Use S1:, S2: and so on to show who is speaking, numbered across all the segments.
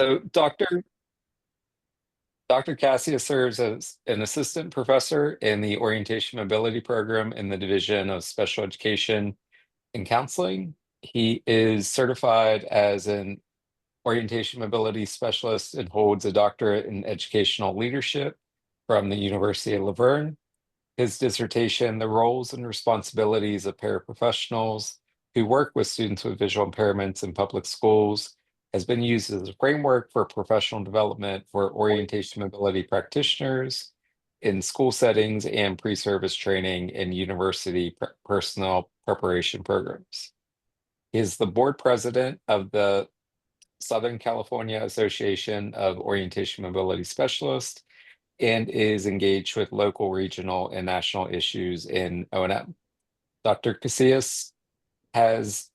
S1: So Dr. Cassia serves as an assistant professor in the Orientation Mobility Program in the Division of Special Education and Counseling. He is certified as an orientation mobility specialist and holds a doctorate in educational leadership from the University of Laverne. His dissertation, The Roles and Responsibilities of Paraprofessionals Who Work with Students with Visual Impairments in Public Schools, has been used as a framework for professional development for orientation mobility practitioners in school settings and pre-service training in university personnel preparation programs. He is the board president of the Southern California Association of Orientation Mobility Specialists and is engaged with local, regional, and national issues in O&M. Dr. Casillas has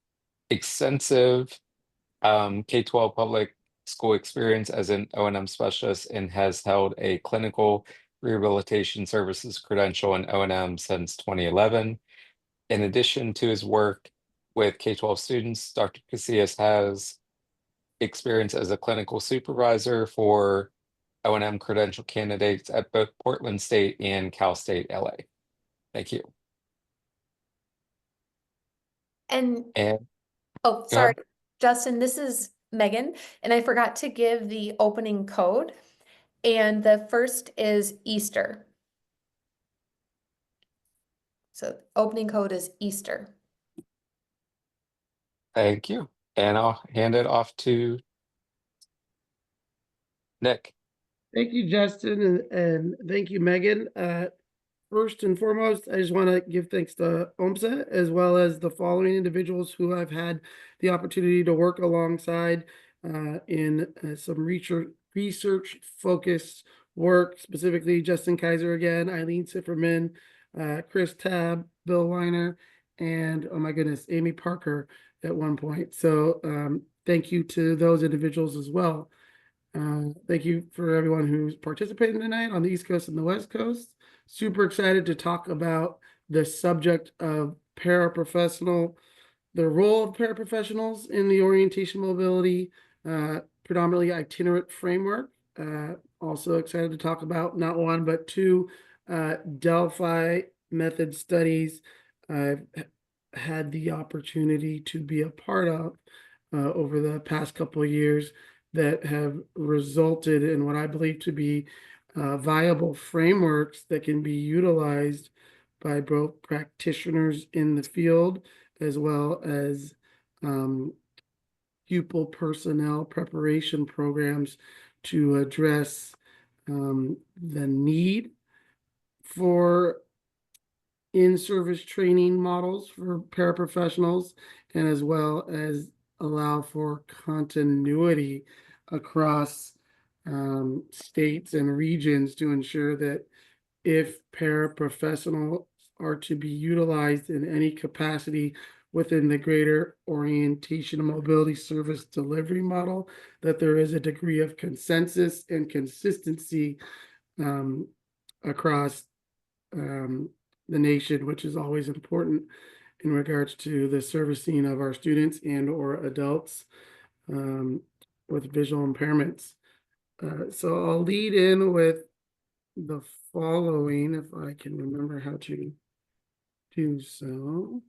S1: extensive K-12 public school experience as an O&M specialist and has held a clinical rehabilitation services credential in O&M since 2011. In addition to his work with K-12 students, Dr. Casillas has experience as a clinical supervisor for O&M credential candidates at both Portland State and Cal State LA. Thank you.
S2: And
S1: And
S2: oh,
S1: go
S2: sorry,
S1: ahead.
S2: Justin, this is Megan, and I forgot to give the opening code. And the first is Easter. So opening code is Easter.
S1: Thank you. And I'll hand it off to Nick.
S3: Thank you, Justin, and thank you, Megan. First and foremost, I just want to give thanks to OMSA as well as the following individuals who I've had the opportunity to work alongside in some research focused work, specifically Justin Kaiser again, Eileen Sifferman, Chris Tabb, Bill Weiner, and oh my goodness, Amy Parker at one point. So thank you to those individuals as well. Thank you for everyone who's participating tonight on the East Coast and the West Coast. Super excited to talk about the subject of paraprofessional, the role of paraprofessionals in the orientation mobility, predominantly itinerant framework. Also excited to talk about not one, but two Delphi method studies I've had the opportunity to be a part of over the past couple of years that have resulted in what I believe to be viable frameworks that can be utilized by both practitioners in the field as well as pupil personnel preparation programs to address the need for in-service training models for paraprofessionals and as well as allow for continuity across states and regions to ensure that if paraprofessionals are to be utilized in any capacity within the greater orientation and mobility service delivery model, that there is a degree of consensus and consistency across the nation, which is always important in regards to the servicing of our students and or adults with visual impairments. So I'll lead in with the following, if I can remember how to do so.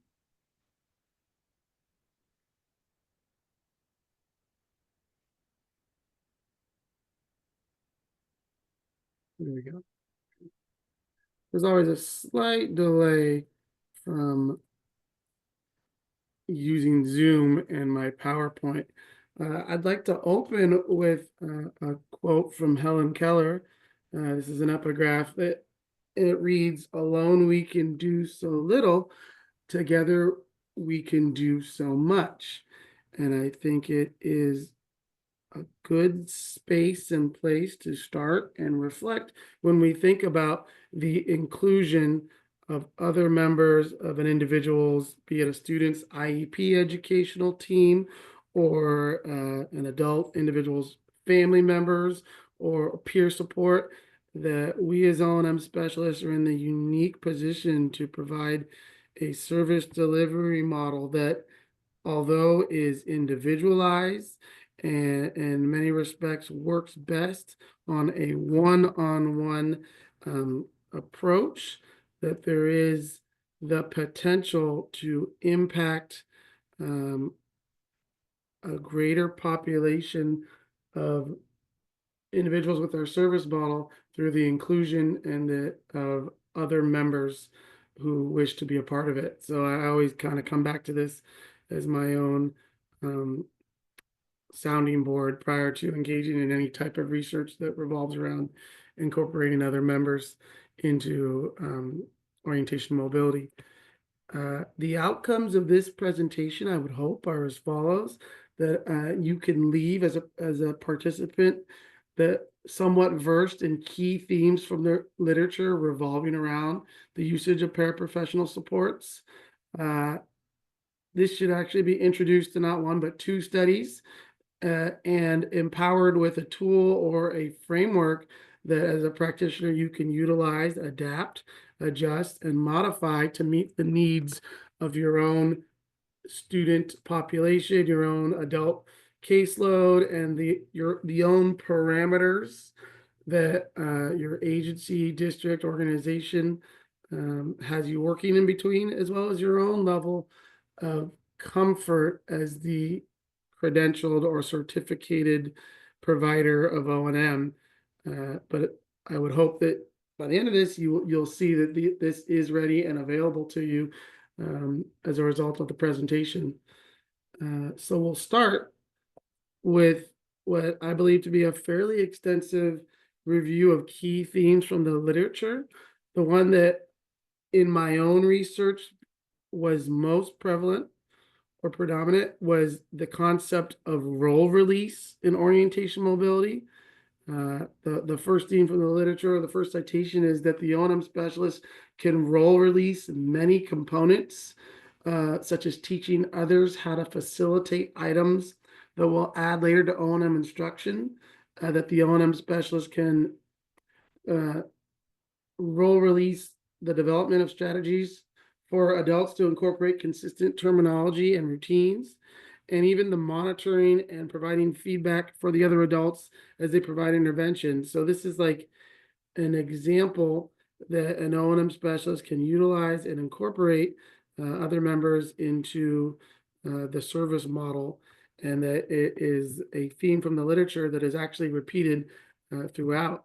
S3: There we go. There's always a slight delay from using Zoom and my PowerPoint. I'd like to open with a quote from Helen Keller. This is an epigraph. It reads, "Alone we can do so little, together we can do so much." And I think it is a good space and place to start and reflect when we think about the inclusion of other members of an individual's, be it a student's IEP educational team or an adult individual's family members or peer support, that we as O&M specialists are in the unique position to provide a service delivery model that, although is individualized and in many respects works best on a one-on-one approach, that there is the potential to impact a greater population of individuals with our service model through the inclusion and of other members who wish to be a part of it. So I always kind of come back to this as my own sounding board prior to engaging in any type of research that revolves around incorporating other members into orientation mobility. The outcomes of this presentation, I would hope, are as follows: that you can leave as a participant that somewhat versed in key themes from the literature revolving around the usage of paraprofessional supports. This should actually be introduced to not one but two studies, and empowered with a tool or a framework that as a practitioner you can utilize, adapt, adjust, and modify to meet the needs of your own student population, your own adult caseload, and the own parameters that your agency, district, organization has you working in between, as well as your own level of comfort as the credentialed or certificated provider of O&M. But I would hope that by the end of this, you'll see that this is ready and available to you as a result of the presentation. So we'll start with what I believe to be a fairly extensive review of key themes from the literature. The one that in my own research was most prevalent or predominant was the concept of role release in orientation mobility. The first theme from the literature, the first citation, is that the O&M specialist can role release many components, such as teaching others how to facilitate items that will add later to O&M instruction, that the O&M specialist can role release the development of strategies for adults to incorporate consistent terminology and routines, and even the monitoring and providing feedback for the other adults as they provide intervention. So this is like an example that an O&M specialist can utilize and incorporate other members into the service model, and that it is a theme from the literature that is actually repeated throughout.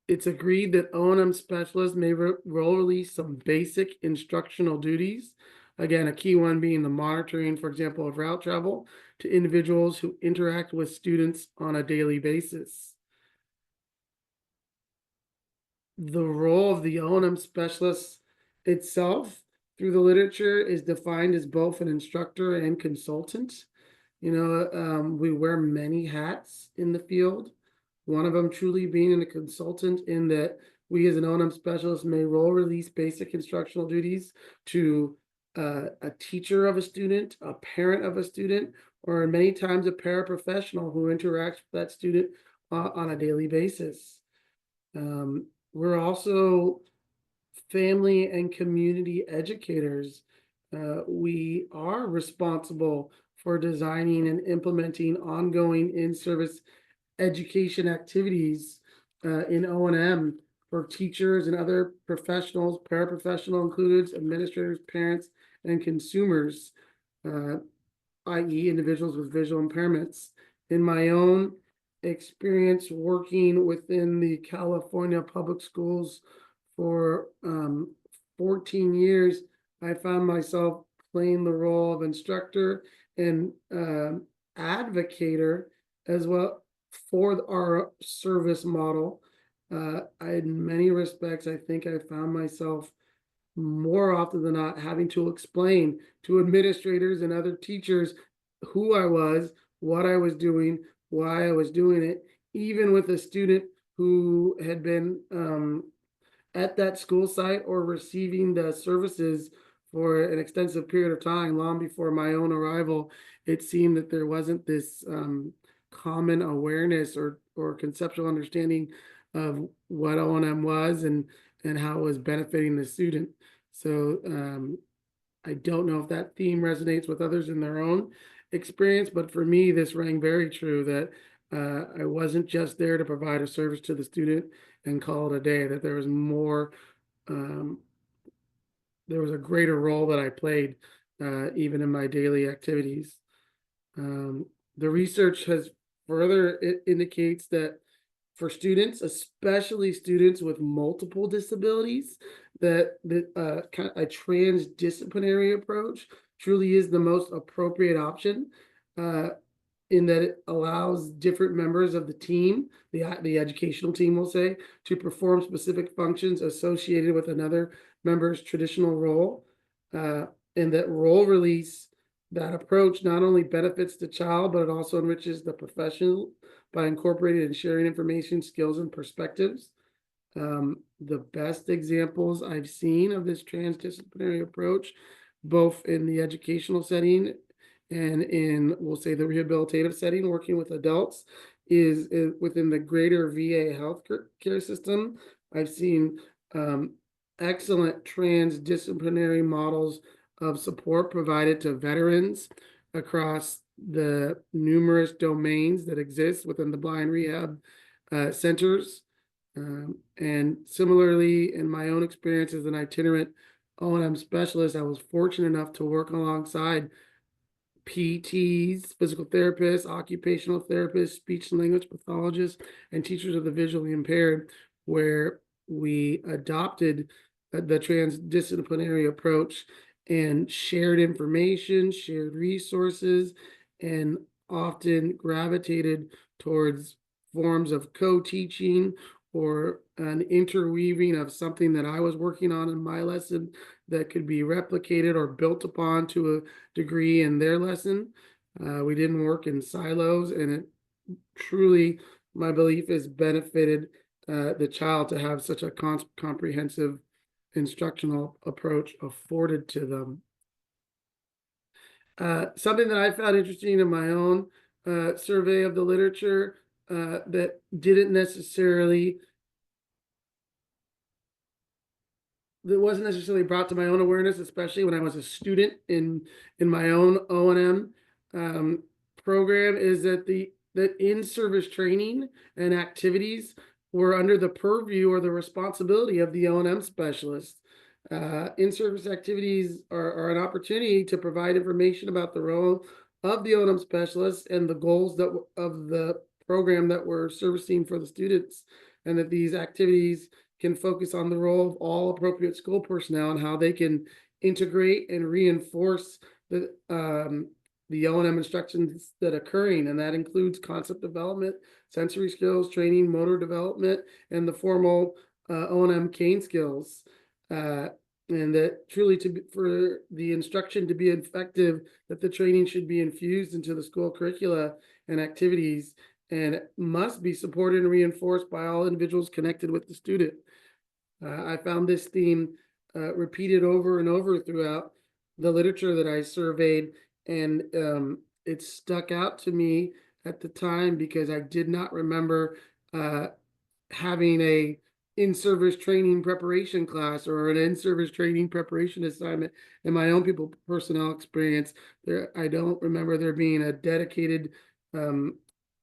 S3: It's agreed that O&M specialists may role release some basic instructional duties. Again, a key one being the monitoring, for example, of route travel to individuals who interact with students on a daily basis. The role of the O&M specialist itself through the literature is defined as both an instructor and consultant. We wear many hats in the field. One of them truly being a consultant, in that we as an O&M specialist may role release basic instructional duties to a teacher of a student, a parent of a student, or many times a paraprofessional who interacts with that student on a daily basis. We're also family and community educators. We are responsible for designing and implementing ongoing in-service education activities in O&M for teachers and other professionals, paraprofessional included, administrators, parents, and consumers, i.e. individuals with visual impairments. In my own experience working within the California public schools for 14 years, I found myself playing the role of instructor and advocator as well for our service model. In many respects, I think I found myself more often than not having to explain to administrators and other teachers who I was, what I was doing, why I was doing it, even with a student who had been at that school site or receiving the services for an extensive period of time, long before my own arrival. It seemed that there wasn't this common awareness or conceptual understanding of what O&M was and how it was benefiting the student. So I don't know if that theme resonates with others in their own experience, but for me, this rang very true that I wasn't just there to provide a service to the student and call it a day, that there was more, um, there was a greater role that I played even in my daily activities. The research has further it indicates that for students, especially students with multiple disabilities, that kind of a transdisciplinary approach truly is the most appropriate option. Uh, in that it allows different members of the team, the educational team will say, to perform specific functions associated with another member's traditional role. Uh, and that role release, that approach not only benefits the child, but it also enriches the professional by incorporating and sharing information, skills, and perspectives. The best examples I've seen of this transdisciplinary approach, both in the educational setting and in, we'll say, the rehabilitative setting, working with adults, is within the greater VA healthcare system. I've seen excellent transdisciplinary models of support provided to veterans across the numerous domains that exist within the blind rehab centers. And similarly, in my own experience as an itinerant O&M specialist, I was fortunate enough to work alongside PTs, physical therapists, occupational therapists, speech and language pathologists, and teachers of the visually impaired, where we adopted the transdisciplinary approach and shared information, shared resources, and often gravitated towards forms of co-teaching or an interweaving of something that I was working on in my lesson that could be replicated or built upon to a degree in their lesson. We didn't work in silos, and it truly, my belief, has benefited the child to have such a comprehensive instructional approach afforded to them. Something that I found interesting in my own survey of the literature that didn't necessarily that wasn't necessarily brought to my own awareness, especially when I was a student in my own O&M program, is that that in-service training and activities were under the purview or the responsibility of the O&M specialist. In-service activities are an opportunity to provide information about the role of the O&M specialist and the goals of the program that we're servicing for the students, and that these activities can focus on the role of all appropriate school personnel and how they can integrate and reinforce the O&M instructions that are occurring, and that includes concept development, sensory skills, training, motor development, and the formal O&M cane skills. And that truly for the instruction to be effective, that the training should be infused into the school curricula and activities, and must be supported and reinforced by all individuals connected with the student. I found this theme repeated over and over throughout the literature that I surveyed, and it stuck out to me at the time because I did not remember having a in-service training preparation class or an in-service training preparation assignment in my own personnel experience. I don't remember there being a dedicated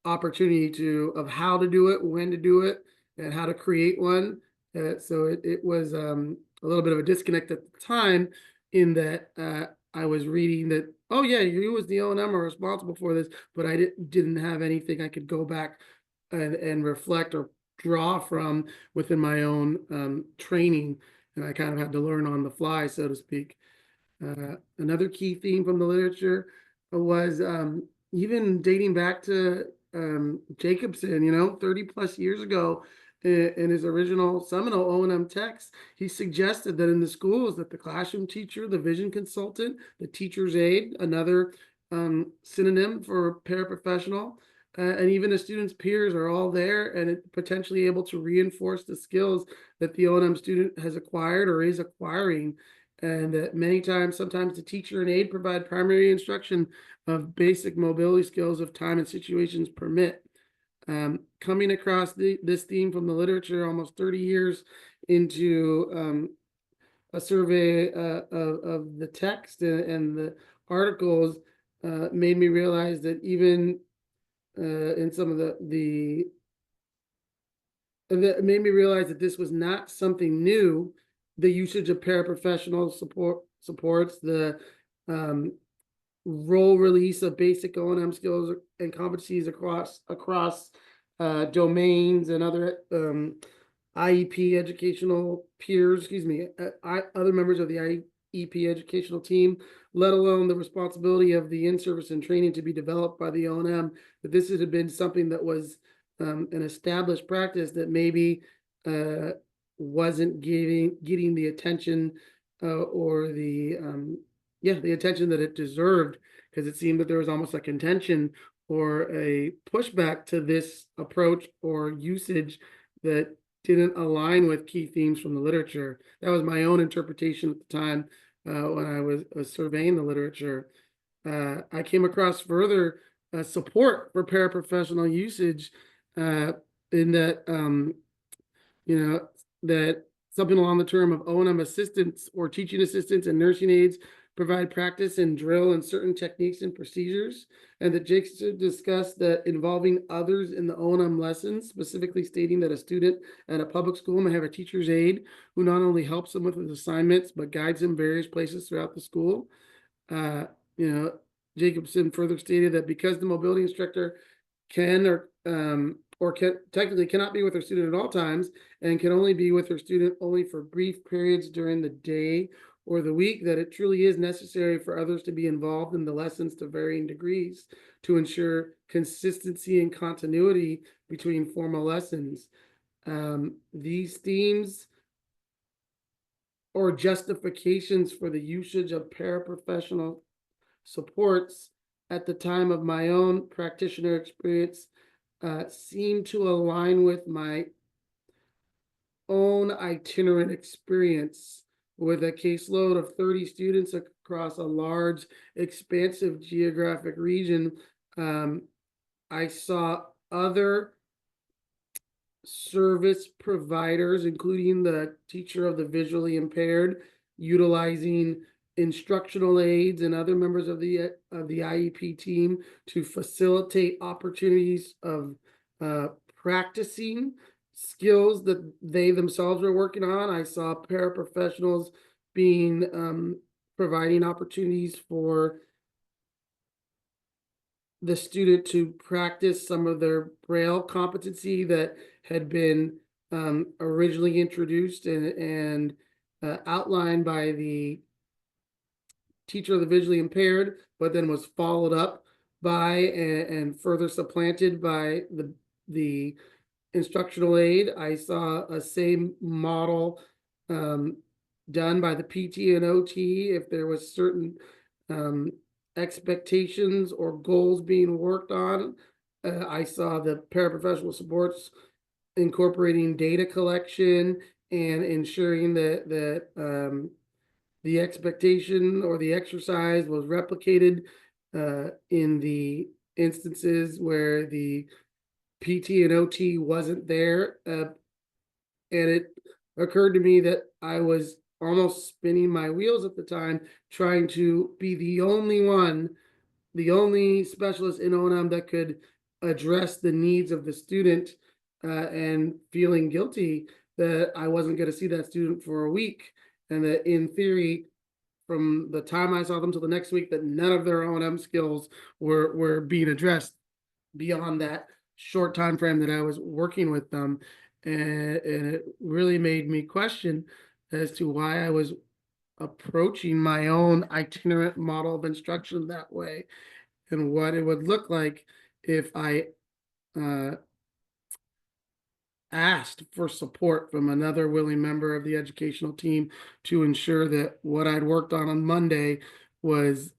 S3: opportunity of how to do it, when to do it, and how to create one. So it was a little bit of a disconnect at the time, in that I was reading that, oh yeah, you as the O&M are responsible for this, but I didn't have anything I could go back and reflect or draw from within my own training, and I kind of had to learn on the fly, so to speak. Another key theme from the literature was even dating back to Jacobson, 30 plus years ago, in his original seminal O&M text, he suggested that in the schools, that the classroom teacher, the vision consultant, the teacher's aide, another synonym for paraprofessional, and even the student's peers are all there and potentially able to reinforce the skills that the O&M student has acquired or is acquiring. And that many times, sometimes the teacher and aide provide primary instruction of basic mobility skills if time and situations permit. Coming across this theme from the literature almost 30 years into a survey of the text and the articles, made me realize that even in some of that made me realize that this was not something new. The usage of paraprofessional supports the role release of basic O&M skills and competencies across domains and other IEP educational peers, other members of the IEP educational team, let alone the responsibility of the in-service and training to be developed by the O&M, that this had been something that was an established practice that maybe wasn't getting the attention or the attention that it deserved, because it seemed that there was almost a contention or a pushback to this approach or usage that didn't align with key themes from the literature. That was my own interpretation at the time when I was surveying the literature. I came across further support for paraprofessional usage in that, that something along the term of O&M assistants or teaching assistants and nursing aides provide practice and drill in certain techniques and procedures, and that Jason discussed that involving others in the O&M lessons, specifically stating that a student at a public school may have a teacher's aide who not only helps them with his assignments, but guides him various places throughout the school. Jacobson further stated that because the mobility instructor can technically cannot be with her student at all times and can only be with her student only for brief periods during the day or the week, that it truly is necessary for others to be involved in the lessons to varying degrees to ensure consistency and continuity between formal lessons. These themes or justifications for the usage of paraprofessional supports at the time of my own practitioner experience seem to align with my own itinerant experience with a caseload of 30 students across a large, expansive geographic region. I saw other service providers, including the teacher of the visually impaired, utilizing instructional aides and other members of the IEP team to facilitate opportunities of practicing skills that they themselves were working on. I saw paraprofessionals being providing opportunities for the student to practice some of their Braille competency that had been originally introduced and outlined by the teacher of the visually impaired, but then was followed up by and further supplanted by the instructional aid. I saw a same model done by the PT and OT if there was certain expectations or goals being worked on. I saw the paraprofessional supports incorporating data collection and ensuring that the expectation or the exercise was replicated in the instances where the PT and OT wasn't there. And it occurred to me that I was almost spinning my wheels at the time, trying to be the only specialist in O&M that could address the needs of the student, and feeling guilty that I wasn't going to see that student for a week, and that in theory, from the time I saw them till the next week, that none of their O&M skills were being addressed beyond that short time frame that I was working with them. And it really made me question as to why I was approaching my own itinerant model of instruction that way, and what it would look like if I asked for support from another willing member of the educational team to ensure that what I'd worked on Monday was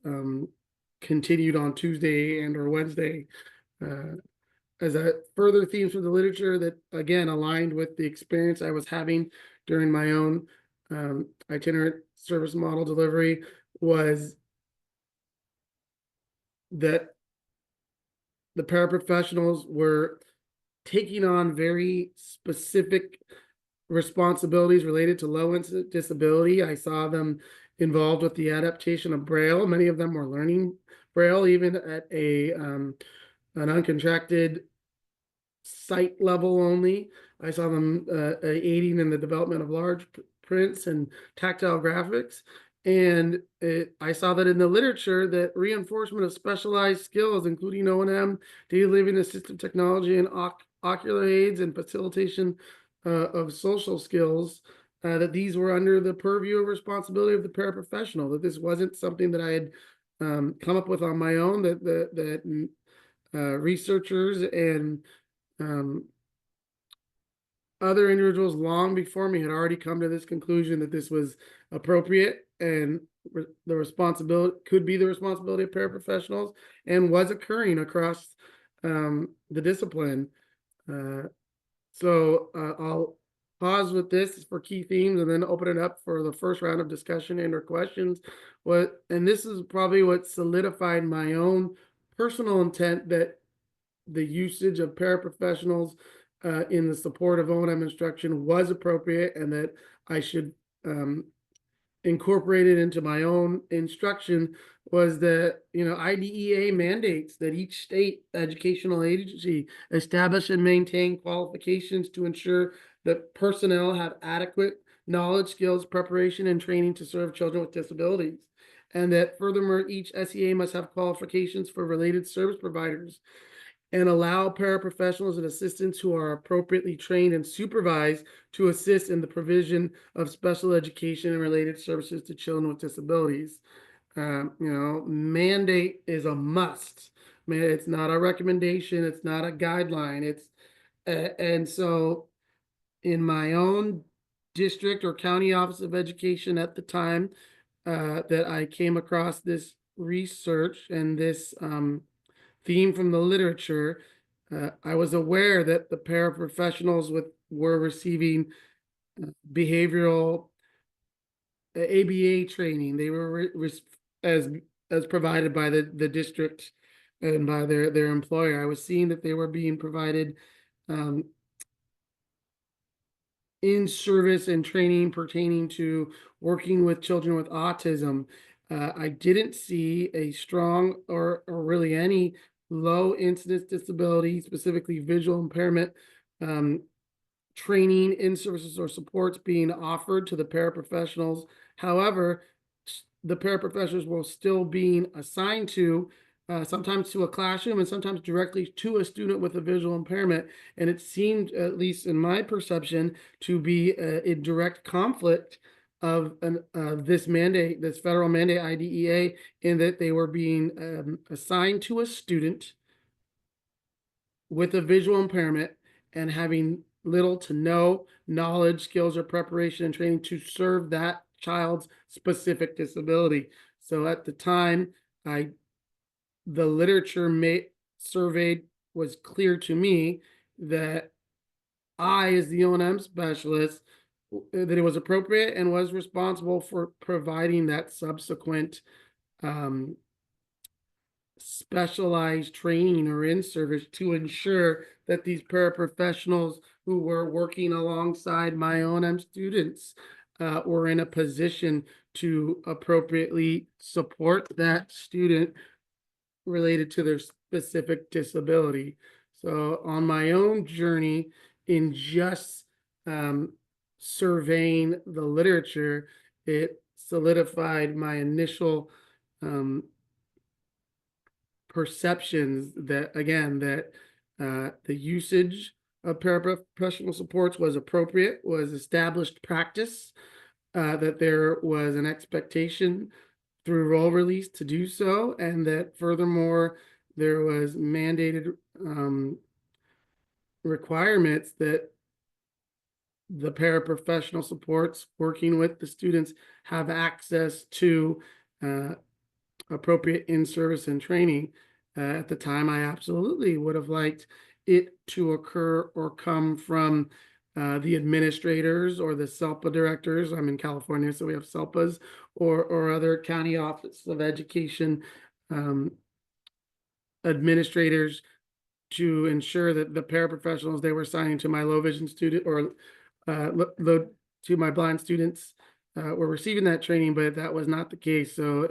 S3: continued on Tuesday and or Wednesday. As a further themes from the literature that again aligned with the experience I was having during my own itinerant service model delivery, was that the paraprofessionals were taking on very specific responsibilities related to low incident disability. I saw them involved with the adaptation of Braille. Many of them were learning Braille, even at an uncontracted site level only. I saw them aiding in the development of large prints and tactile graphics. And I saw that in the literature that reinforcement of specialized skills, including O&M, daily living assistive technology, and ocular aids and facilitation of social skills, that these were under the purview of responsibility of the paraprofessional, that this wasn't something that I had come up with on my own, that researchers and other individuals long before me had already come to this conclusion that this was appropriate and the responsibility could be the responsibility of paraprofessionals and was occurring across the discipline. So I'll pause with this for key themes and then open it up for the first round of discussion and or questions. And this is probably what solidified my own personal intent that the usage of paraprofessionals in the support of O&M instruction was appropriate, and that I should incorporate it into my own instruction. Was that, IDEA mandates that each state educational agency establish and maintain qualifications to ensure that personnel have adequate knowledge, skills, preparation, and training to serve children with disabilities. And that furthermore, each SEA must have qualifications for related service providers and allow paraprofessionals and assistants who are appropriately trained and supervised to assist in the provision of special education and related services to children with disabilities. Mandate is a must. It's not a recommendation. It's not a guideline. And so in my own district or county office of education at the time that I came across this research and this theme from the literature, I was aware that the paraprofessionals were receiving behavioral ABA training. They were as provided by the district and by their employer. I was seeing that they were being provided in service and training pertaining to working with children with autism. I didn't see a strong or really any low incidence disability, specifically visual impairment, training in services or supports being offered to the paraprofessionals. However, the paraprofessionals were still being assigned to sometimes to a classroom and sometimes directly to a student with a visual impairment. And it seemed, at least in my perception, to be in direct conflict of this mandate, this federal mandate IDEA, in that they were being assigned to a student with a visual impairment and having little to no knowledge, skills, or preparation and training to serve that child's specific disability. So at the time, the literature surveyed was clear to me that I, as the O&M specialist, that it was appropriate and was responsible for providing that subsequent specialized training or in service to ensure that these paraprofessionals who were working alongside my O&M students were in a position to appropriately support that student related to their specific disability. So on my own journey in just surveying the literature, it solidified my initial perceptions that, again, that the usage of paraprofessional supports was appropriate, was established practice, that there was an expectation through role release to do so, and that furthermore there was mandated requirements that the paraprofessional supports working with the students have access to appropriate in-service and training. At the time, I absolutely would have liked it to occur or come from the administrators or the SELPA directors. I'm in California, so we have SELPAs, or other county office of education administrators, to ensure that the paraprofessionals they were assigning to my low vision student or to my blind students were receiving that training, but that was not the case. So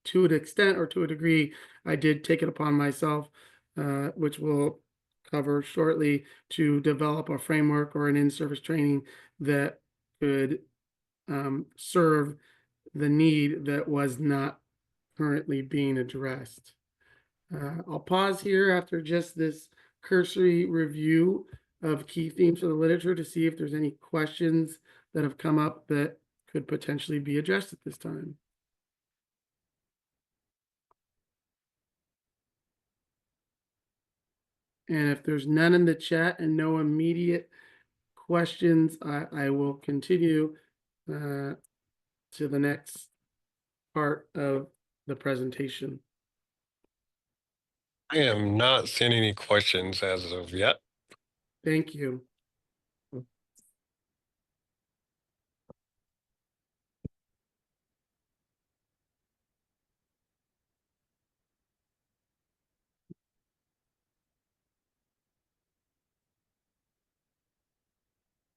S3: to an extent or to a degree, I did take it upon myself, which we'll cover shortly, to develop a framework or an in-service training that could serve the need that was not currently being addressed. I'll pause here after just this cursory review of key themes of the literature to see if there's any questions that have come up that could potentially be addressed at this time. And if there's none in the chat and no immediate questions, I will continue to the next part of the presentation.
S4: I am not seeing any questions as of yet.
S3: Thank you.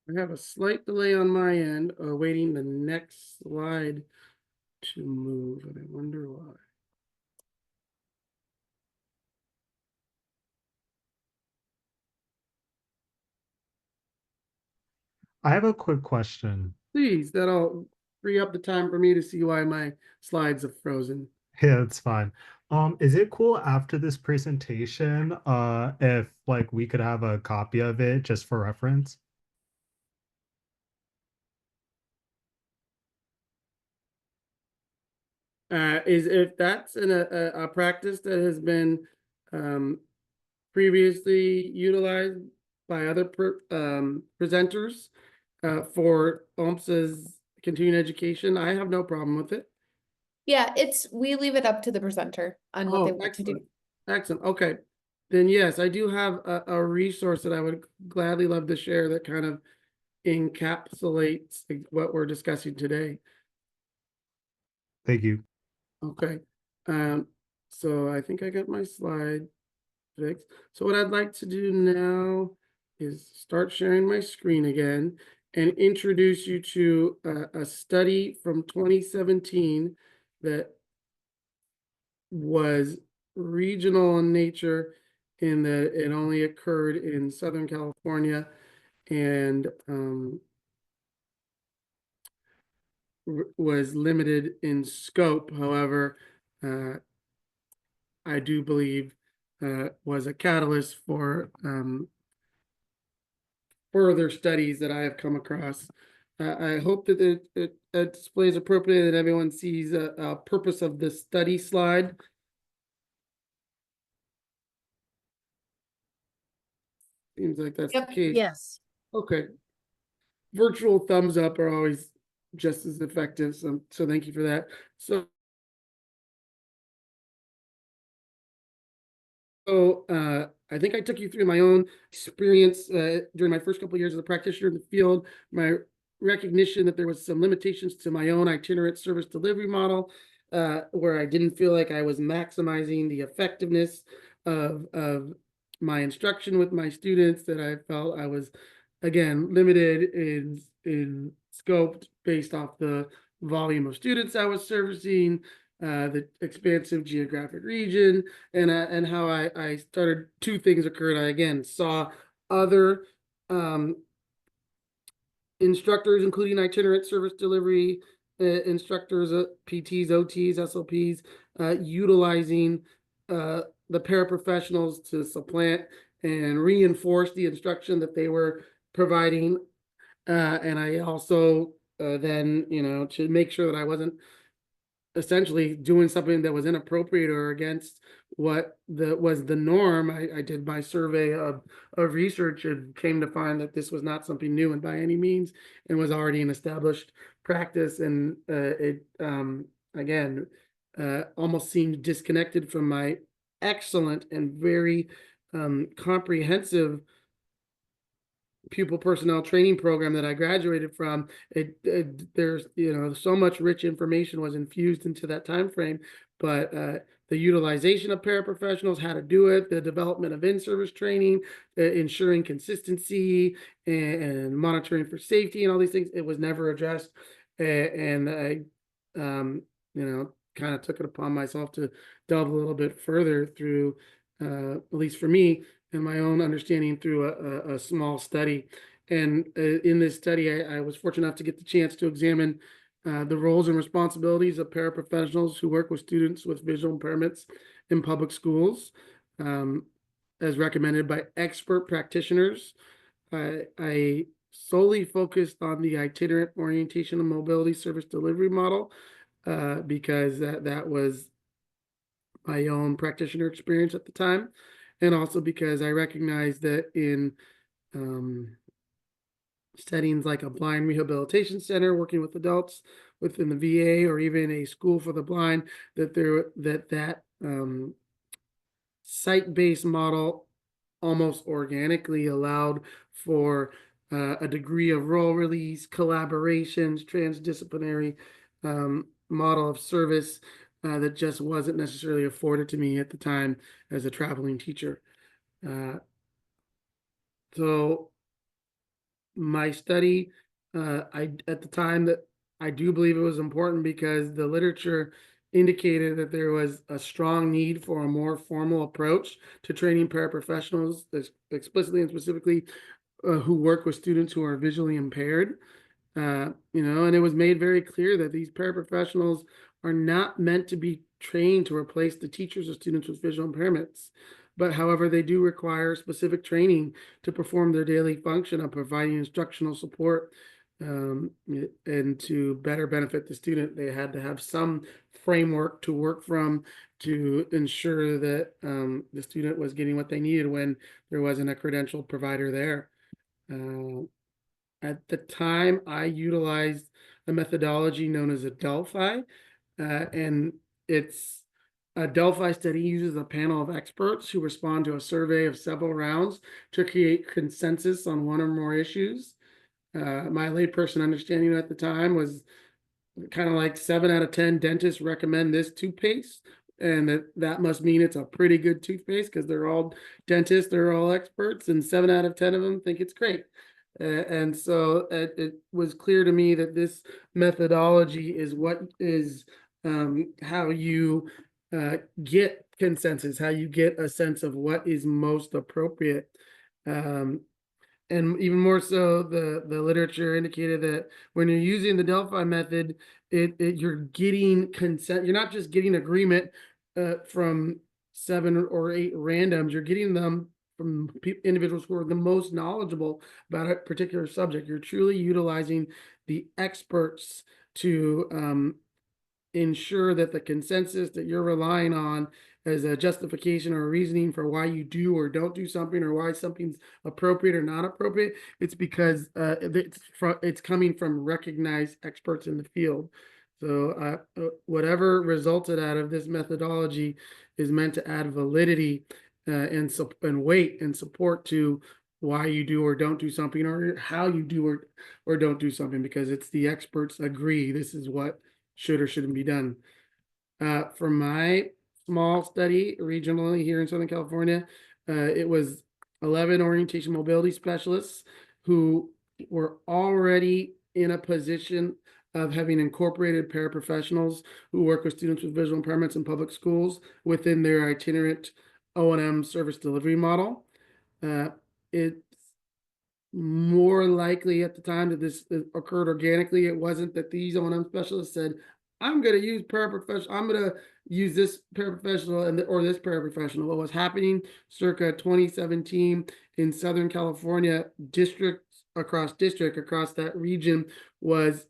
S3: I have a slight delay on my end, awaiting the next slide to move, and I wonder why.
S5: I have a quick question.
S3: Please, that'll free up the time for me to see why my slides have frozen.
S5: Yeah, it's fine. Is it cool after this presentation, if like we could have a copy of it just for reference?
S3: Is if that's a practice that has been previously utilized by other presenters for OMSA's continuing education, I have no problem with it.
S2: Yeah, we leave it up to the presenter on what they want to do.
S3: Excellent. Excellent. Okay. Then yes, I do have a resource that I would gladly love to share that kind of encapsulates what we're discussing today.
S5: Thank you.
S3: Okay. So I think I got my slide fixed. So what I'd like to do now is start sharing my screen again and introduce you to a study from 2017 that was regional in nature, in that it only occurred in Southern California and was limited in scope. However, I do believe was a catalyst for further studies that I have come across. I hope that it displays appropriately, that everyone sees a purpose of the study slide. Seems like that's the case.
S6: Yes.
S3: Okay. Virtual thumbs up are always just as effective, so thank you for that. So I think I took you through my own experience during my first couple of years as a practitioner in the field, my recognition that there was some limitations to my own itinerant service delivery model, where I didn't feel like I was maximizing the effectiveness of my instruction with my students, that I felt I was, again, limited in scope based off the volume of students I was servicing, the expansive geographic region, and how I started, two things occurred. I again saw other instructors, including itinerant service delivery instructors, PTs, OTs, SLPs, utilizing the paraprofessionals to supplant and reinforce the instruction that they were providing. And I also then, to make sure that I wasn't essentially doing something that was inappropriate or against what was the norm, I did my survey of research and came to find that this was not something new and by any means, and was already an established practice. And it again almost seemed disconnected from my excellent and very comprehensive pupil personnel training program that I graduated from. There's so much rich information was infused into that time frame, but the utilization of paraprofessionals, how to do it, the development of in-service training, ensuring consistency and monitoring for safety and all these things, it was never addressed. And I kind of took it upon myself to delve a little bit further through, at least for me, and my own understanding through a small study. And in this study, I was fortunate enough to get the chance to examine the roles and responsibilities of paraprofessionals who work with students with visual impairments in public schools, as recommended by expert practitioners. I solely focused on the itinerant orientation and mobility service delivery model because that was my own practitioner experience at the time, and also because I recognized that in settings like a blind rehabilitation center, working with adults within the VA, or even a school for the blind, that site-based model almost organically allowed for a degree of role release, collaborations, transdisciplinary model of service that just wasn't necessarily afforded to me at the time as a traveling teacher. So my study, at the time, that I do believe it was important because the literature indicated that there was a strong need for a more formal approach to training paraprofessionals, explicitly and specifically who work with students who are visually impaired. And it was made very clear that these paraprofessionals are not meant to be trained to replace the teachers of students with visual impairments. But however, they do require specific training to perform their daily function of providing instructional support, and to better benefit the student. They had to have some framework to work from to ensure that the student was getting what they needed when there wasn't a credentialed provider there. At the time, I utilized a methodology known as a Delphi, and it's a Delphi study uses a panel of experts who respond to a survey of several rounds to create consensus on one or more issues. My layperson understanding at the time was kind of like 7 out of 10 dentists recommend this toothpaste, and that must mean it's a pretty good toothpaste because they're all dentists, they're all experts, and 7 out of 10 of them think it's great. And so it was clear to me that this methodology is what is how you get consensus, how you get a sense of what is most appropriate. And even more so, the literature indicated that when you're using the Delphi method, you're getting consent. You're not just getting agreement from 7 or 8 randoms. You're getting them from individuals who are the most knowledgeable about a particular subject. You're truly utilizing the experts to ensure that the consensus that you're relying on as a justification or a reasoning for why you do or don't do something, or why something's appropriate or not appropriate, it's because it's coming from recognized experts in the field. So whatever resulted out of this methodology is meant to add validity and weight and support to why you do or don't do something, or how you do or don't do something, because it's the experts agree this is what should or shouldn't be done. For my small study regionally here in Southern California, it was 11 orientation mobility specialists who were already in a position of having incorporated paraprofessionals who work with students with visual impairments in public schools within their itinerant O&M service delivery model. It's more likely at the time that this occurred organically. It wasn't that these O&M specialists said, I'm going to use paraprofessional, I'm going to use this paraprofessional or this paraprofessional. What was happening circa 2017 in Southern California, across that region, was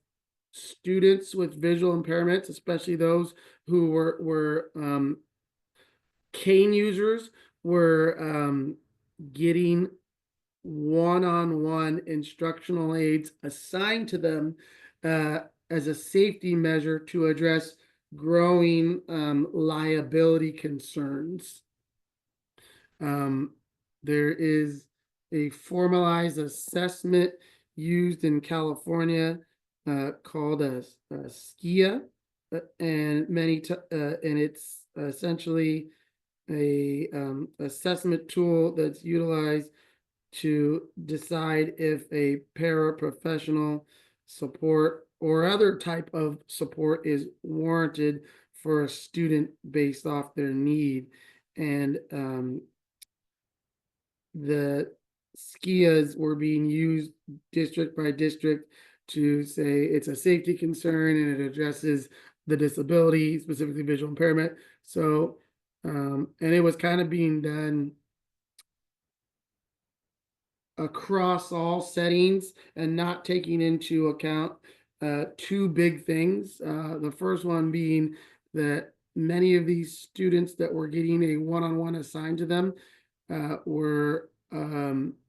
S3: students with visual impairments, especially those who were cane users, were getting one-on-one instructional aids assigned to them as a safety measure to address growing liability concerns. There is a formalized assessment used in California called a SKIA, and it's essentially a assessment tool that's utilized to decide if a paraprofessional support or other type of support is warranted for a student based off their need. And the SKIAs were being used district by district to say it's a safety concern and it addresses the disability, specifically visual impairment. So, and it was kind of being done across all settings and not taking into account two big things. The first one being that many of these students that were getting a one-on-one assigned to them were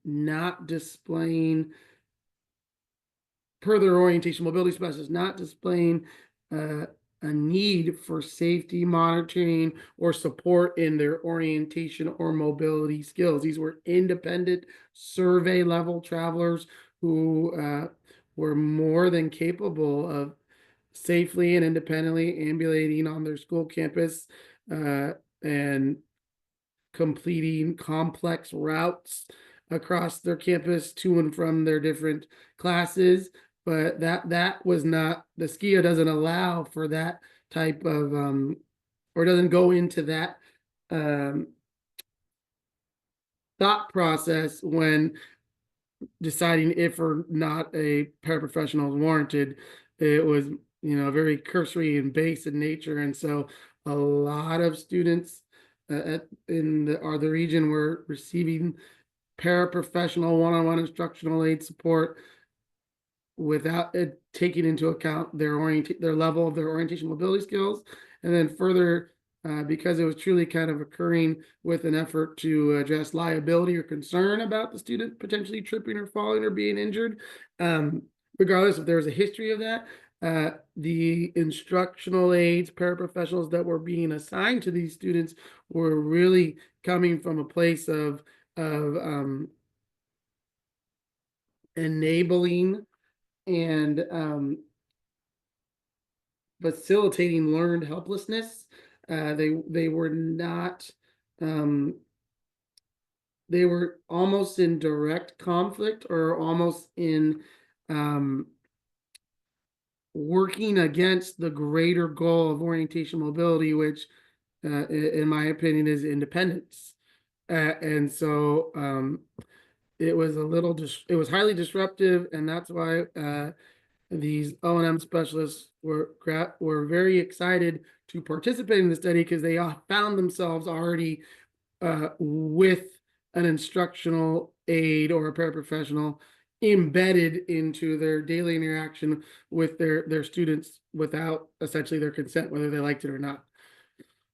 S3: not displaying, per their orientation mobility specialists, not displaying a need for safety monitoring or support in their orientation or mobility skills. These were independent survey level travelers who were more than capable of safely and independently ambulating on their school campus and completing complex routes across their campus to and from their different classes. But that was not, the SKIA doesn't allow for that type of or doesn't go into that thought process when deciding if or not a paraprofessional is warranted. It was, very cursory and base in nature, and so a lot of students in the region were receiving paraprofessional one-on-one instructional aid support without it taking into account their level of their orientation mobility skills. And then further, because it was truly kind of occurring with an effort to address liability or concern about the student potentially tripping or falling or being injured, regardless if there was a history of that, the instructional aides, paraprofessionals that were being assigned to these students were really coming from a place of enabling and facilitating learned helplessness. They were not, they were almost in direct conflict or almost in working against the greater goal of orientation mobility, which in my opinion is independence. And so it was it was highly disruptive, and that's why these O&M specialists were very excited to participate in the study, because they found themselves already with an instructional aide or a paraprofessional embedded into their daily interaction with their students without essentially their consent, whether they liked it or not.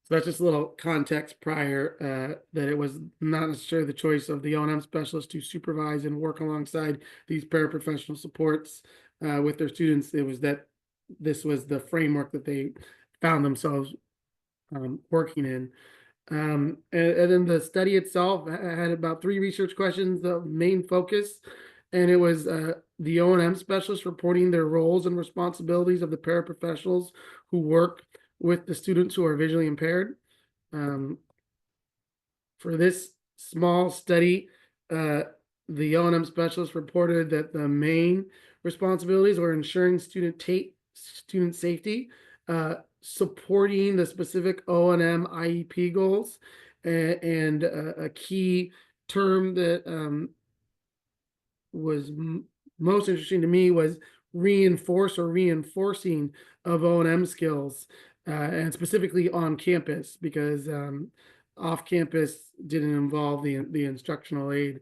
S3: So that's just a little context prior, that it was not necessarily the choice of the O&M specialist to supervise and work alongside these paraprofessional supports with their students. It was that this was the framework that they found themselves working in. And then the study itself had about 3 research questions, the main focus, and it was the O&M specialists reporting their roles and responsibilities of the paraprofessionals who work with the students who are visually impaired. For this small study, the O&M specialists reported that the main responsibilities were ensuring student safety, supporting the specific O&M IEP goals, and a key term that was most interesting to me was reinforcing of O&M skills, and specifically on campus, because off campus didn't involve the instructional aid.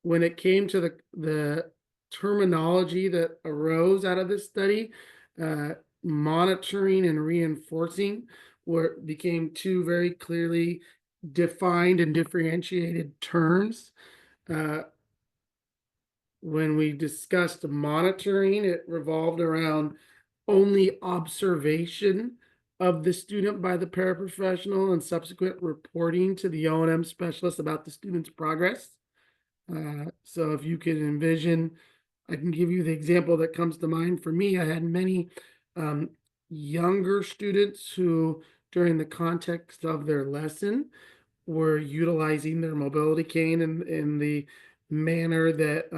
S3: When it came to the terminology that arose out of this study, monitoring and reinforcing became 2 very clearly defined and differentiated terms. When we discussed monitoring, it revolved around only observation of the student by the paraprofessional and subsequent reporting to the O&M specialist about the student's progress. So if you can envision, I can give you the example that comes to mind for me. I had many younger students who, during the context of their lesson, were utilizing their mobility cane in the manner that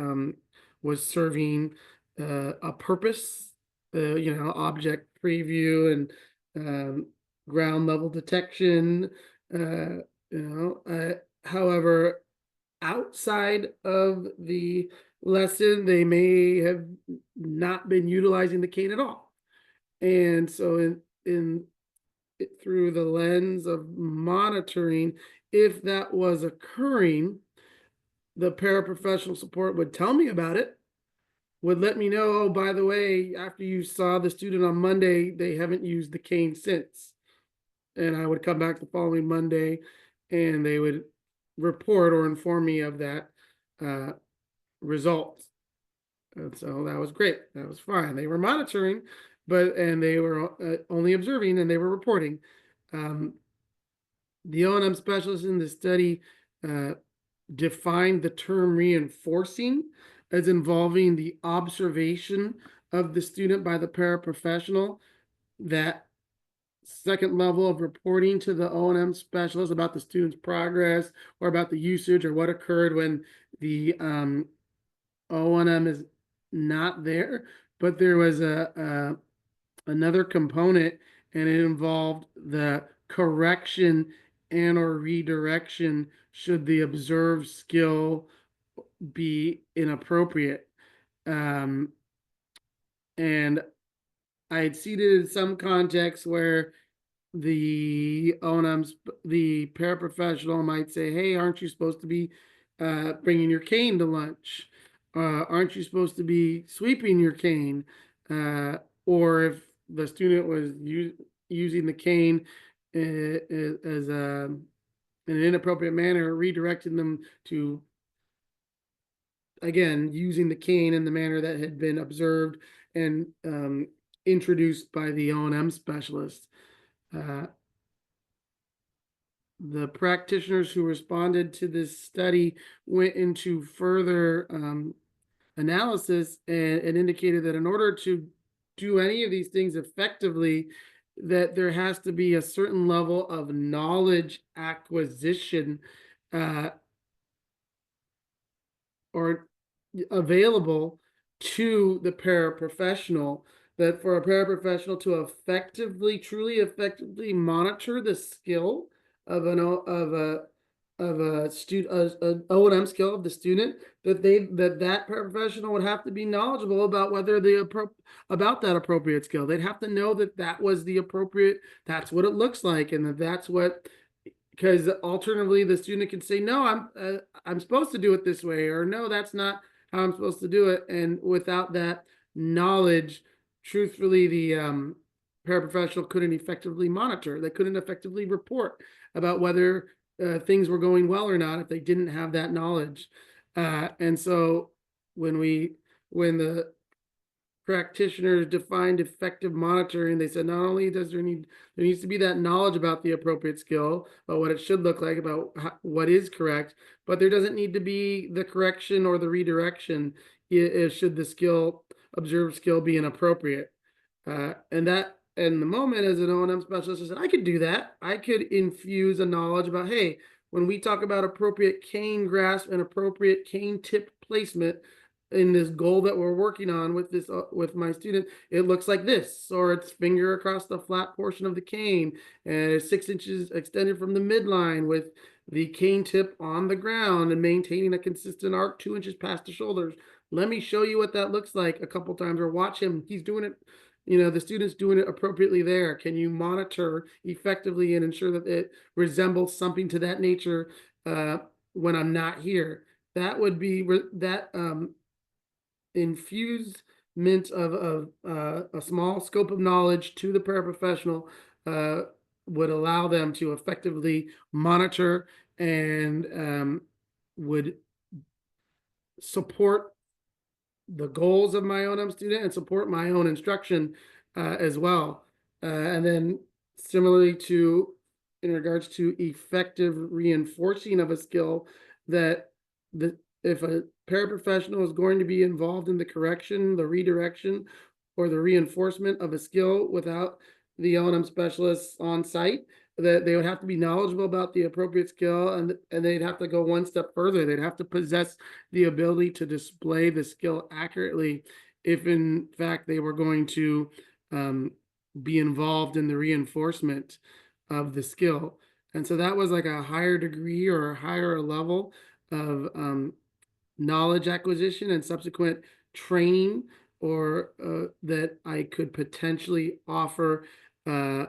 S3: was serving a purpose, object preview and ground level detection. However, outside of the lesson, they may have not been utilizing the cane at all. And so through the lens of monitoring, if that was occurring, the paraprofessional support would tell me about it, would let me know, oh, by the way, after you saw the student on Monday, they haven't used the cane since. And I would come back the following Monday and they would report or inform me of that result. And so that was great. That was fine. They were monitoring, and they were only observing, and they were reporting. The O&M specialist in the study defined the term reinforcing as involving the observation of the student by the paraprofessional. That second level of reporting to the O&M specialist about the student's progress or about the usage or what occurred when the O&M is not there, but there was another component, and it involved the correction and or redirection should the observed skill be inappropriate. And I had seen it in some contexts where the the paraprofessional might say, hey, aren't you supposed to be bringing your cane to lunch? Aren't you supposed to be sweeping your cane? Or if the student was using the cane as in an inappropriate manner, redirecting them to, again, using the cane in the manner that had been observed and introduced by the O&M specialist. The practitioners who responded to this study went into further analysis and indicated that in order to do any of these things effectively, that there has to be a certain level of knowledge acquisition or available to the paraprofessional, that for a paraprofessional to effectively, truly effectively monitor the skill of an O&M skill of the student, that paraprofessional would have to be knowledgeable about whether about that appropriate skill. They'd have to know that was the appropriate, that's what it looks like, and that's what, because alternatively the student can say, no, I'm supposed to do it this way, or no, that's not how I'm supposed to do it. And without that knowledge, truthfully, the paraprofessional couldn't effectively monitor. They couldn't effectively report about whether things were going well or not if they didn't have that knowledge. And so when the practitioners defined effective monitoring, they said not only there needs to be that knowledge about the appropriate skill, about what it should look like, about what is correct, but there doesn't need to be the correction or the redirection should the observed skill be inappropriate. And that, in the moment, as an O&M specialist, I said, I could do that. I could infuse a knowledge about, hey, when we talk about appropriate cane grasp and appropriate cane tip placement in this goal that we're working on with this with my student, it looks like this, or it's finger across the flat portion of the cane and 6 inches extended from the midline with the cane tip on the ground and maintaining a consistent arc 2 inches past the shoulders. Let me show you what that looks like a couple times, or watch him. He's doing it. The student's doing it appropriately there. Can you monitor effectively and ensure that it resembles something to that nature when I'm not here? That would be that infusement of a small scope of knowledge to the paraprofessional would allow them to effectively monitor and would support the goals of my own student and support my own instruction as well. And then similarly in regards to effective reinforcing of a skill, that if a paraprofessional is going to be involved in the correction, the redirection, or the reinforcement of a skill without the O&M specialists on site, that they would have to be knowledgeable about the appropriate skill, and they'd have to go one step further. They'd have to possess the ability to display the skill accurately if in fact they were going to be involved in the reinforcement of the skill. And so that was like a higher degree or a higher level of knowledge acquisition and subsequent training, or that I could potentially offer a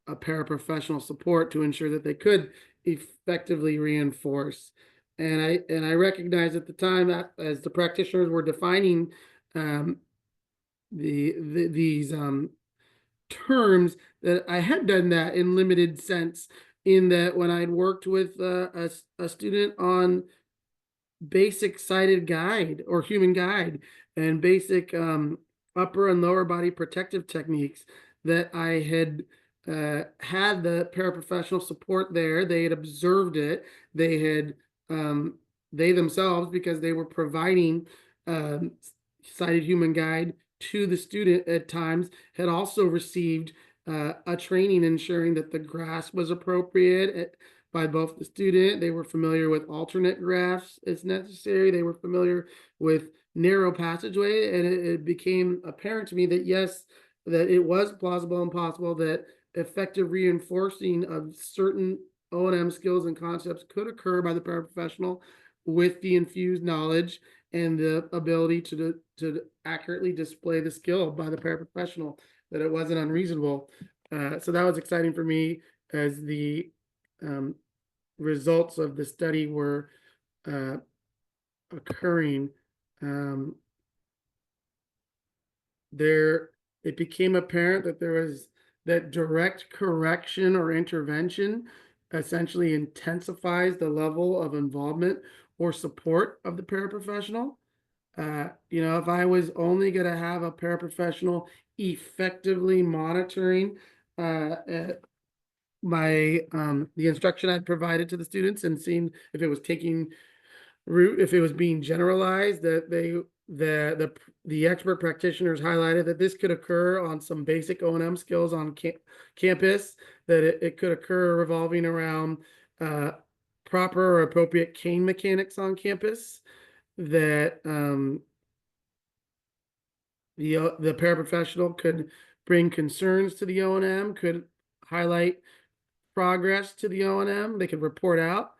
S3: paraprofessional support to ensure that they could effectively reinforce. And I recognized at the time that as the practitioners were defining these terms, that I had done that in limited sense, in that when I'd worked with a student on basic sighted guide or human guide and basic upper and lower body protective techniques, that I had had the paraprofessional support there. They had observed it. They had they themselves, because they were providing sighted human guide to the student at times, had also received a training ensuring that the grasp was appropriate by both the student. They were familiar with alternate grasps as necessary. They were familiar with narrow passageway, and it became apparent to me that yes, that it was plausible and possible that effective reinforcing of certain O&M skills and concepts could occur by the paraprofessional with the infused knowledge and the ability to accurately display the skill by the paraprofessional, that it wasn't unreasonable. So that was exciting for me as the results of the study were occurring. It became apparent that there was that direct correction or intervention essentially intensifies the level of involvement or support of the paraprofessional. If I was only going to have a paraprofessional effectively monitoring my the instruction I'd provided to the students and seeing if it was taking root, if it was being generalized, that the expert practitioners highlighted that this could occur on some basic O&M skills on campus, that it could occur revolving around proper or appropriate cane mechanics on campus, that the paraprofessional could bring concerns to the O&M, could highlight progress to the O&M, they could report out,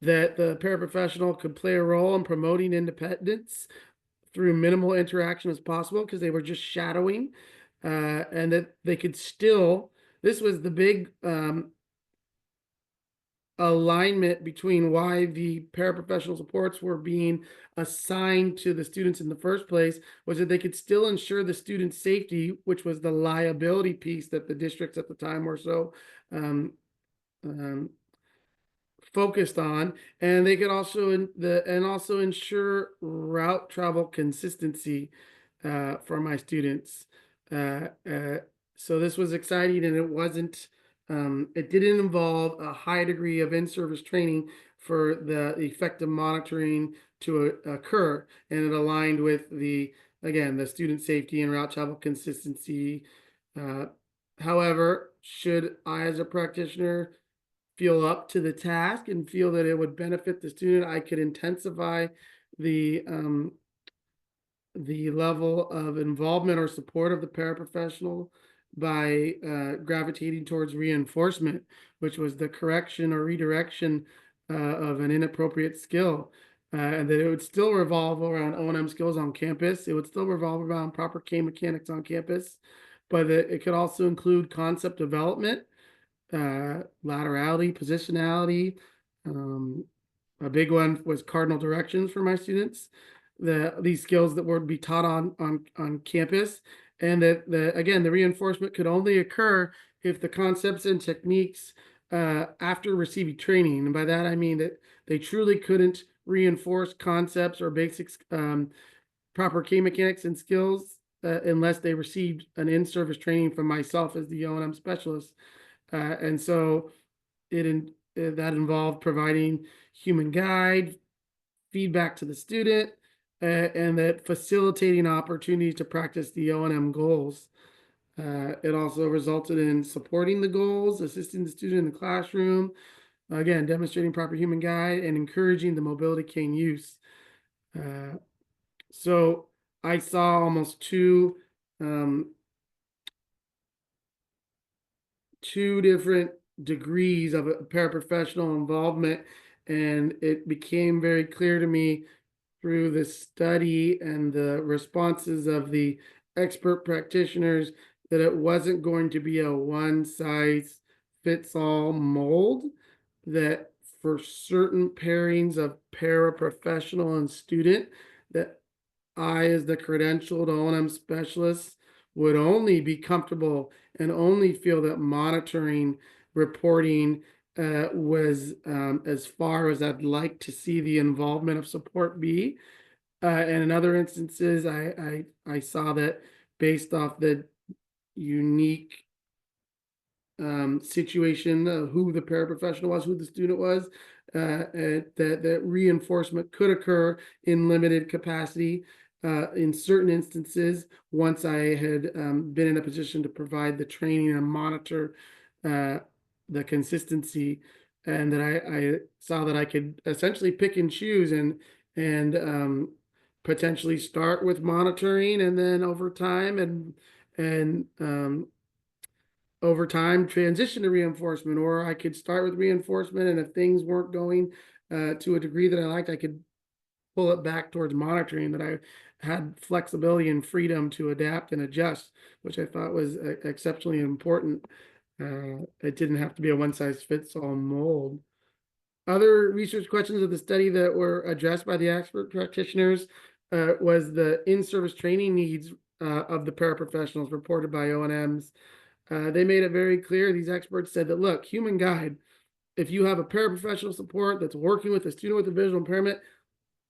S3: that the paraprofessional could play a role in promoting independence through minimal interaction as possible, because they were just shadowing, and that they could still, this was the big alignment between why the paraprofessional supports were being assigned to the students in the first place, was that they could still ensure the student's safety, which was the liability piece that the districts at the time were so focused on, and they could also also ensure route travel consistency for my students. So this was exciting, and it didn't involve a high degree of in-service training for the effective monitoring to occur, and it aligned with the student safety and route travel consistency. However, should I, as a practitioner, feel up to the task and feel that it would benefit the student, I could intensify the level of involvement or support of the paraprofessional by gravitating towards reinforcement, which was the correction or redirection of an inappropriate skill. And that it would still revolve around O&M skills on campus. It would still revolve around proper cane mechanics on campus, but it could also include concept development, laterality, positionality. A big one was cardinal directions for my students. These skills that would be taught on campus, and that the reinforcement could only occur if the concepts and techniques after receiving training. And by that I mean that they truly couldn't reinforce concepts or basics, proper cane mechanics and skills unless they received an in-service training from myself as the O&M specialist. And so that involved providing human guide, feedback to the student, and that facilitating opportunities to practice the O&M goals. It also resulted in supporting the goals, assisting the student in the classroom, again, demonstrating proper human guide, and encouraging the mobility cane use. So I saw almost two 2 different degrees of a paraprofessional involvement, and it became very clear to me through the study and the responses of the expert practitioners that it wasn't going to be a one size fits all mold, that for certain pairings of paraprofessional and student, that I, as the credentialed O&M specialist, would only be comfortable and only feel that monitoring, reporting was as far as I'd like to see the involvement of support be. And in other instances, I saw that based off the unique situation, who the paraprofessional was, who the student was, that reinforcement could occur in limited capacity in certain instances once I had been in a position to provide the training and monitor the consistency, and that I saw that I could essentially pick and choose and potentially start with monitoring, and then over time and over time transition to reinforcement, or I could start with reinforcement, and if things weren't going to a degree that I liked, I could pull it back towards monitoring, that I had flexibility and freedom to adapt and adjust, which I thought was exceptionally important. It didn't have to be a one size fits all mold. Other research questions of the study that were addressed by the expert practitioners was the in-service training needs of the paraprofessionals reported by O&Ms. They made it very clear. These experts said that, look, human guide, if you have a paraprofessional support that's working with a student with a visual impairment,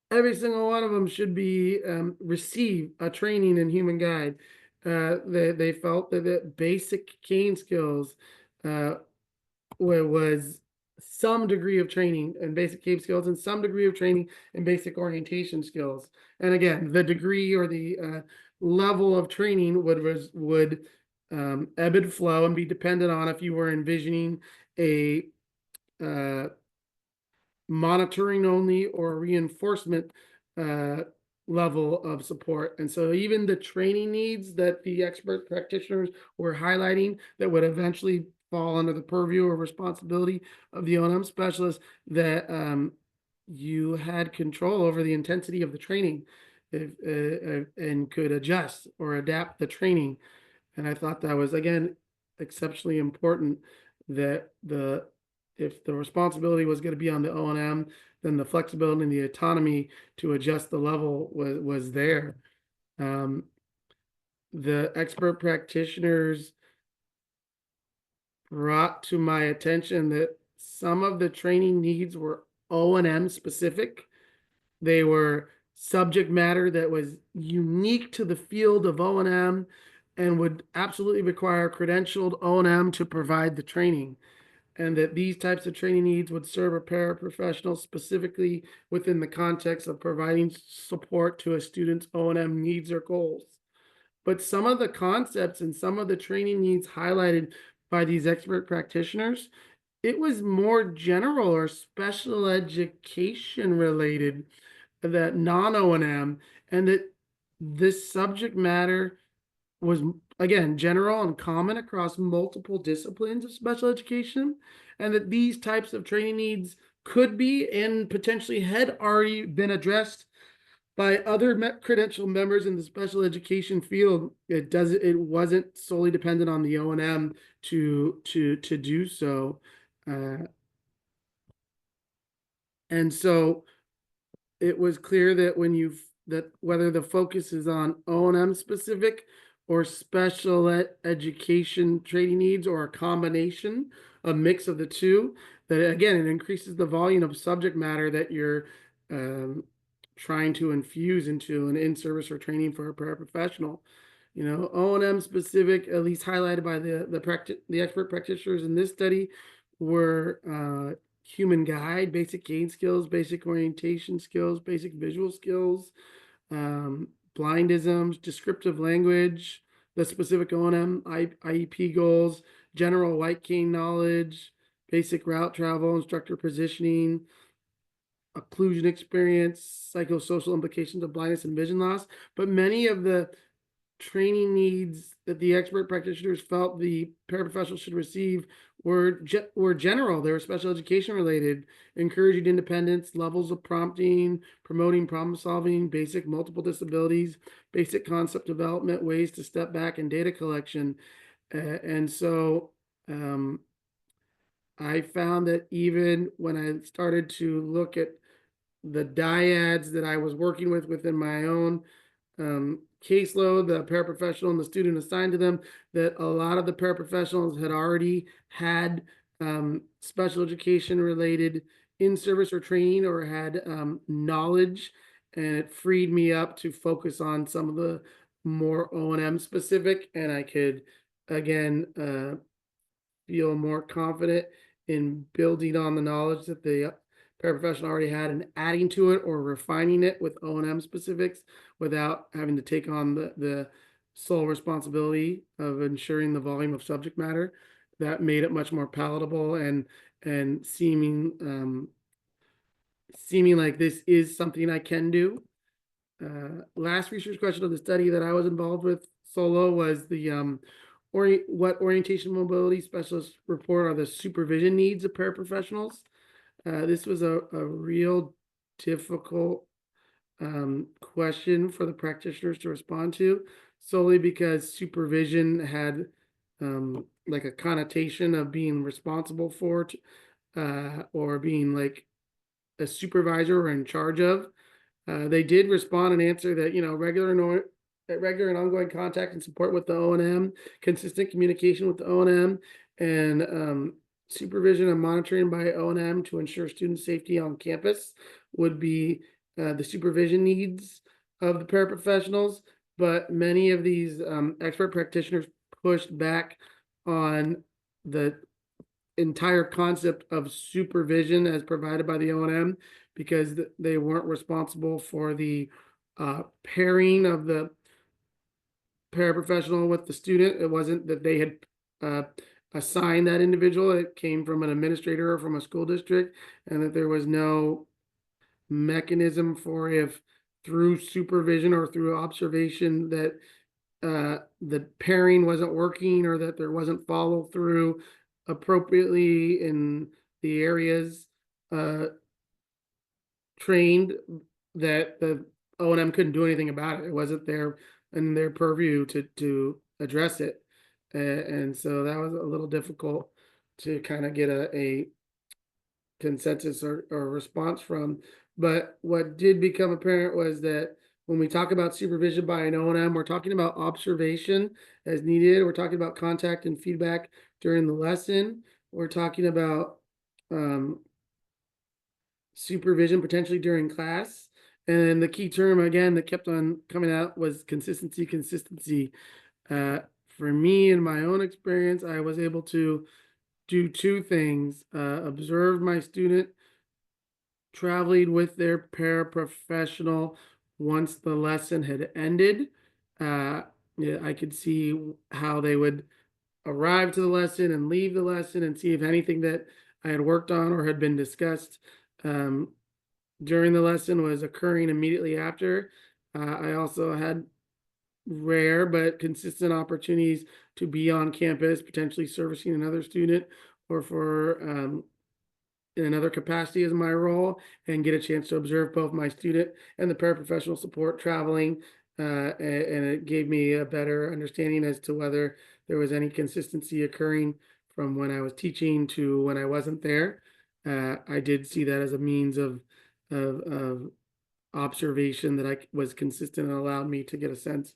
S3: every single one of them should be receive a training in human guide. They felt that the basic cane skills was some degree of training and basic cane skills, and some degree of training and basic orientation skills. And again, the degree or the level of training would ebb and flow and be dependent on if you were envisioning a monitoring only or reinforcement level of support. And so even the training needs that the expert practitioners were highlighting that would eventually fall under the purview or responsibility of the O&M specialist, that you had control over the intensity of the training and could adjust or adapt the training. And I thought that was, again, exceptionally important, that if the responsibility was going to be on the O&M, then the flexibility and the autonomy to adjust the level was there. The expert practitioners brought to my attention that some of the training needs were O&M specific. They were subject matter that was unique to the field of O&M and would absolutely require credentialed O&M to provide the training, and that these types of training needs would serve a paraprofessional specifically within the context of providing support to a student's O&M needs or goals. But some of the concepts and some of the training needs highlighted by these expert practitioners, it was more general or special education related, that non-O&M, and that this subject matter was, again, general and common across multiple disciplines of special education, and that these types of training needs could be and potentially had already been addressed by other credentialed members in the special education field. It wasn't solely dependent on the O&M to do so. And so it was clear that that whether the focus is on O&M specific or special education training needs, or a combination, a mix of the two, that again, it increases the volume of subject matter that you're trying to infuse into an in-service or training for a paraprofessional. You know, O&M specific, at least highlighted by the expert practitioners in this study, were human guide, basic gain skills, basic orientation skills, basic visual skills, blindisms, descriptive language, the specific O&M IEP goals, general white cane knowledge, basic route travel, instructor positioning, occlusion experience, psychosocial implications of blindness and vision loss. But many of the training needs that the expert practitioners felt the paraprofessionals should receive were general. They were special education related, encouraging independence, levels of prompting, promoting problem solving, basic multiple disabilities, basic concept development, ways to step back, and data collection. And so I found that even when I started to look at the dyads that I was working with within my own caseload, the paraprofessional and the student assigned to them, that a lot of the paraprofessionals had already had special education related in-service or training, or had knowledge, and it freed me up to focus on some of the more O&M specific, and I could again feel more confident in building on the knowledge that the paraprofessional already had and adding to it or refining it with O&M specifics without having to take on the sole responsibility of ensuring the volume of subject matter. That made it much more palatable and seeming like this is something I can do. Last research question of the study that I was involved with solo was the what orientation mobility specialists report are the supervision needs of paraprofessionals. This was a real difficult question for the practitioners to respond to, solely because supervision had like a connotation of being responsible for or being like a supervisor or in charge of. They did respond and answer that, regular and ongoing contact and support with the O&M, consistent communication with the O&M, and supervision and monitoring by O&M to ensure student safety on campus would be the supervision needs of the paraprofessionals. But many of these expert practitioners pushed back on the entire concept of supervision as provided by the O&M, because they weren't responsible for the pairing of the paraprofessional with the student. It wasn't that they had assigned that individual. It came from an administrator or from a school district, and that there was no mechanism for, if through supervision or through observation, that the pairing wasn't working, or that there wasn't follow through appropriately in the areas trained, that the O&M couldn't do anything about it. It wasn't in their purview to address it. And so that was a little difficult to kind of get a consensus or response from. But what did become apparent was that when we talk about supervision by an O&M, we're talking about observation as needed. We're talking about contact and feedback during the lesson. We're talking about supervision potentially during class. And the key term, again, that kept on coming out was consistency. For me, in my own experience, I was able to do two things: observe my student traveling with their paraprofessional once the lesson had ended. I could see how they would arrive to the lesson and leave the lesson, and see if anything that I had worked on or had been discussed during the lesson was occurring immediately after. I also had rare but consistent opportunities to be on campus, potentially servicing another student, or for in another capacity as my role, and get a chance to observe both my student and the paraprofessional support traveling. And it gave me a better understanding as to whether there was any consistency occurring from when I was teaching to when I wasn't there. I did see that as a means of observation that I was consistent, and allowed me to get a sense,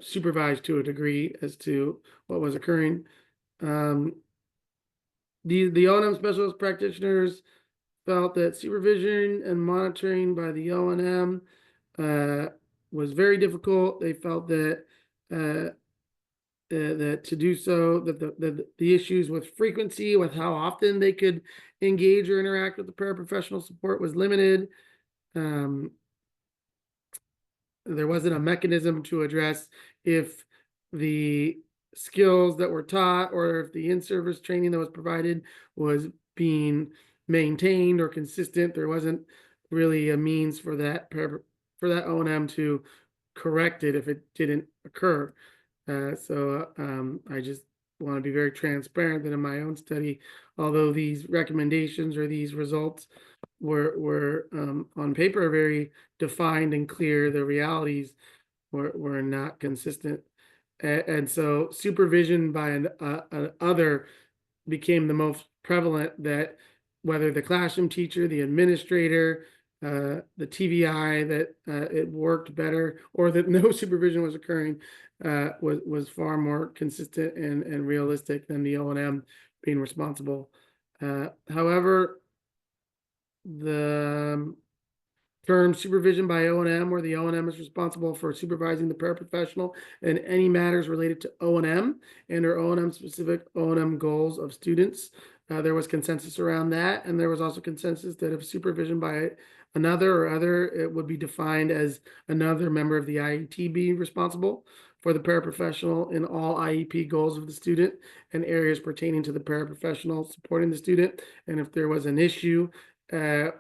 S3: supervised to a degree, as to what was occurring. The O&M specialist practitioners felt that supervision and monitoring by the O&M was very difficult. They felt that that to do so, that the issues with frequency, with how often they could engage or interact with the paraprofessional support, was limited. There wasn't a mechanism to address if the skills that were taught, or if the in-service training that was provided was being maintained or consistent. There wasn't really a means for that O&M to correct it if it didn't occur. I just want to be very transparent that in my own study, although these recommendations or these results were on paper very defined and clear, the realities were not consistent. And so supervision by an other became the most prevalent, that whether the classroom teacher, the administrator, the TVI, that it worked better, or that no supervision was occurring, was far more consistent and realistic than the O&M being responsible. However, the term supervision by O&M, where the O&M is responsible for supervising the paraprofessional in any matters related to O&M and or O&M specific O&M goals of students. There was consensus around that, and there was also consensus that if supervision by another or other, it would be defined as another member of the IET being responsible for the paraprofessional in all IEP goals of the student and areas pertaining to the paraprofessional supporting the student. And if there was an issue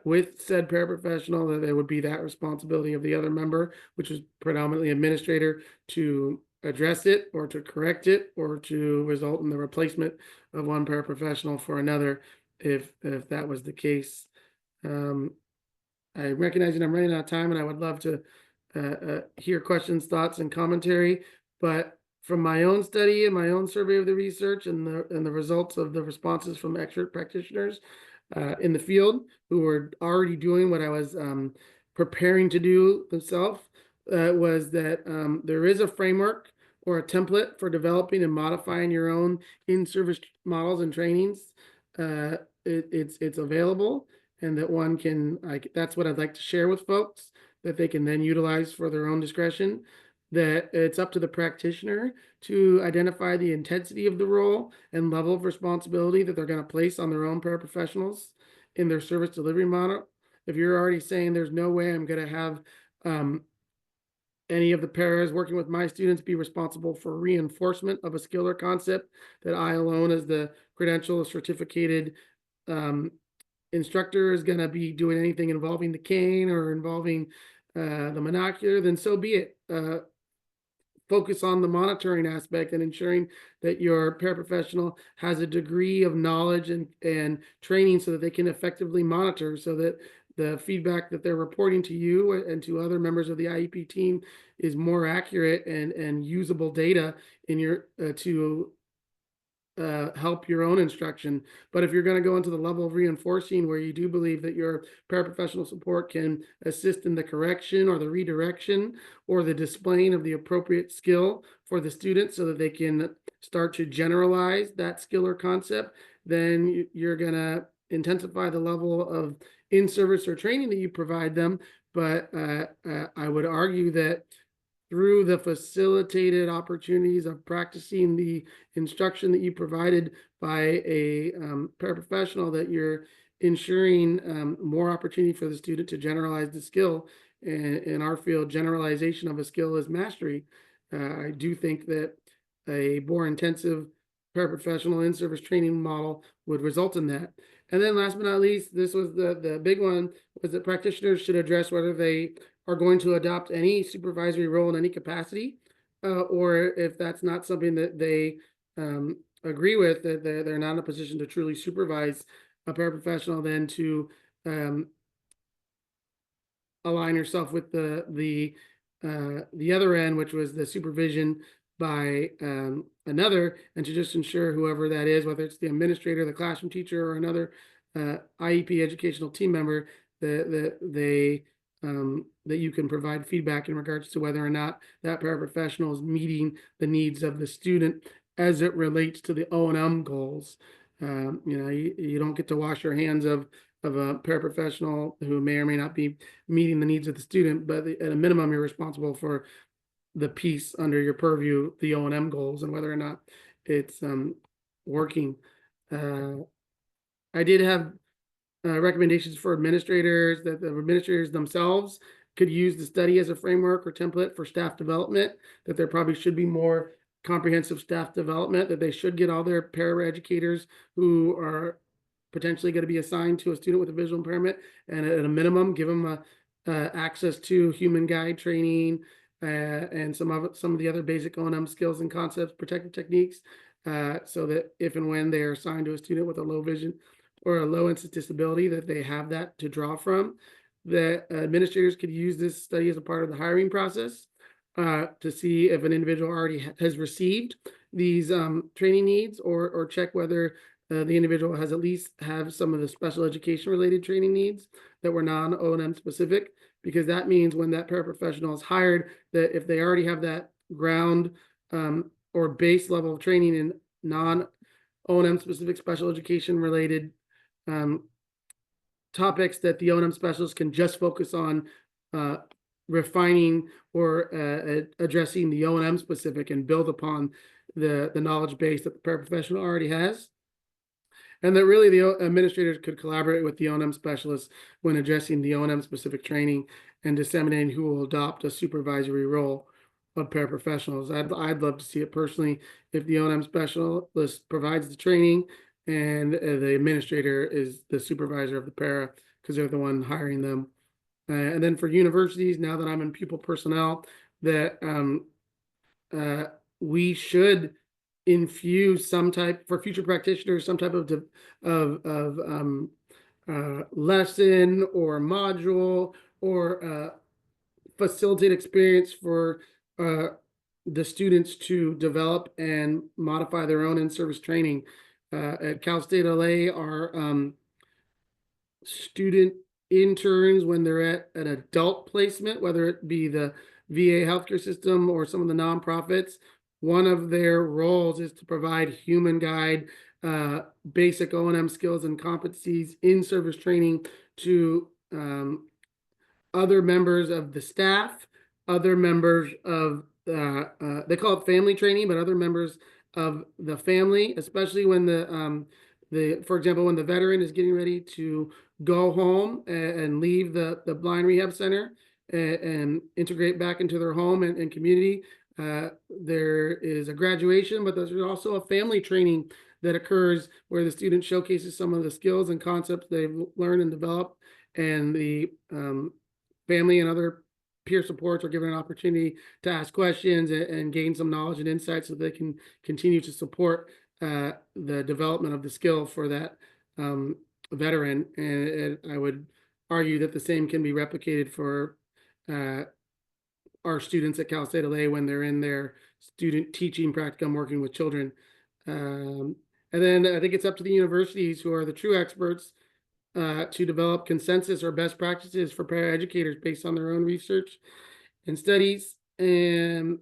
S3: with said paraprofessional, that there would be that responsibility of the other member, which is predominantly administrator, to address it or to correct it or to result in the replacement of one paraprofessional for another if that was the case. I recognize that I'm running out of time, and I would love to hear questions, thoughts, and commentary. But from my own study and my own survey of the research and the results of the responses from expert practitioners in the field who were already doing what I was preparing to do themselves, was that there is a framework or a template for developing and modifying your own in-service models and trainings. It's available, and that one can, that's what I'd like to share with folks, that they can then utilize for their own discretion. That it's up to the practitioner to identify the intensity of the role and level of responsibility that they're going to place on their own paraprofessionals in their service delivery model. If you're already saying there's no way I'm going to have any of the paras working with my students be responsible for reinforcement of a skill or concept, that I alone as the credential or certificated instructor is going to be doing anything involving the cane or involving the monocular, then so be it. Focus on the monitoring aspect and ensuring that your paraprofessional has a degree of knowledge and training so that they can effectively monitor, so that the feedback that they're reporting to you and to other members of the IEP team is more accurate and usable data in your to help your own instruction. But if you're going to go into the level of reinforcing where you do believe that your paraprofessional support can assist in the correction or the redirection or the displaying of the appropriate skill for the student so that they can start to generalize that skill or concept, then you're going to intensify the level of in-service or training that you provide them. But I would argue that through the facilitated opportunities of practicing the instruction that you provided by a paraprofessional, that you're ensuring more opportunity for the student to generalize the skill. And in our field, generalization of a skill is mastery. I do think that a more intensive paraprofessional in-service training model would result in that. And then last but not least, this was the big one, was that practitioners should address whether they are going to adopt any supervisory role in any capacity, or if that's not something that they agree with, that they're not in a position to truly supervise a paraprofessional, then to align yourself with the other end, which was the supervision by another, and to just ensure whoever that is, whether it's the administrator, the classroom teacher, or another IEP educational team member, that you can provide feedback in regards to whether or not that paraprofessional is meeting the needs of the student as it relates to the O&M goals. You don't get to wash your hands of a paraprofessional who may or may not be meeting the needs of the student, but at a minimum, you're responsible for the piece under your purview, the O&M goals, and whether or not it's working. I did have recommendations for administrators, that the administrators themselves could use the study as a framework or template for staff development, that there probably should be more comprehensive staff development, that they should get all their paraeducators who are potentially going to be assigned to a student with a visual impairment, and at a minimum, give them access to human guide training, and some of the other basic O&M skills and concepts, protective techniques, so that if and when they are assigned to a student with a low vision or a low incidence disability, that they have that to draw from. The administrators could use this study as a part of the hiring process to see if an individual already has received these training needs, or check whether the individual has at least have some of the special education related training needs that were non-O&M specific, because that means when that paraprofessional is hired, that if they already have that ground or base level of training in non-O&M specific special education related topics, that the O&M specialist can just focus on refining or addressing the O&M specific and build upon the knowledge base that the paraprofessional already has. And that really the administrators could collaborate with the O&M specialists when addressing the O&M specific training and disseminating who will adopt a supervisory role of paraprofessionals. I'd love to see it personally if the O&M specialist provides the training and the administrator is the supervisor of the para, because they're the one hiring them. And then for universities, now that I'm in pupil personnel, that we should infuse some type, for future practitioners, some type of lesson or module or facilitate experience for the students to develop and modify their own in-service training. At Cal State LA, our student interns, when they're at an adult placement, whether it be the VA healthcare system or some of the nonprofits, one of their roles is to provide human guide, basic O&M skills and competencies in service training to other members of the staff, other members of they call it family training, but other members of the family, especially when for example, when the veteran is getting ready to go home and leave the blind rehab center and integrate back into their home and community. There is a graduation, but there's also a family training that occurs where the student showcases some of the skills and concepts they've learned and developed, and the family and other peer supports are given an opportunity to ask questions and gain some knowledge and insight so they can continue to support the development of the skill for that veteran. And I would argue that the same can be replicated for our students at Cal State LA when they're in their student teaching practicum working with children. And then I think it's up to the universities, who are the true experts, to develop consensus or best practices for paraeducators based on their own research and studies. And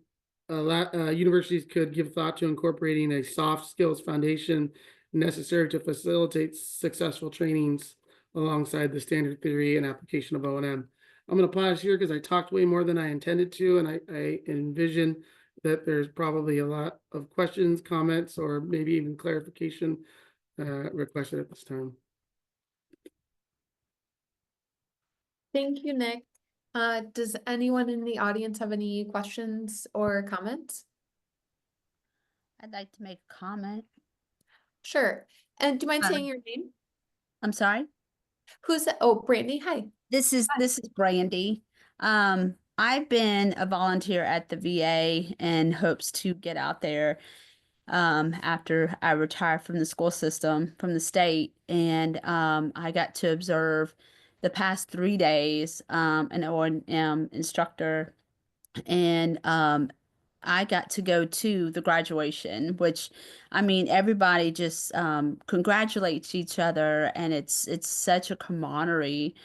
S3: universities could give thought to incorporating a soft skills foundation necessary to facilitate successful trainings alongside the standard theory and application of O&M. I'm going to pause here because I talked way more than I intended to, and I envision that there's probably a lot of questions, comments, or maybe even clarification requested at this time.
S2: Thank you, Nick. Does anyone in the audience have any questions or comments?
S6: I'd like to make a comment.
S2: Sure. And do you mind saying your name?
S6: I'm sorry.
S2: Brandy, hi.
S6: This is Brandy. I've been a volunteer at the VA and hopes to get out there after I retire from the school system, from the state. And I got to observe the past 3 days an O&M instructor, and I got to go to the graduation, which, I mean, everybody just congratulates each other, and it's such a camaraderie.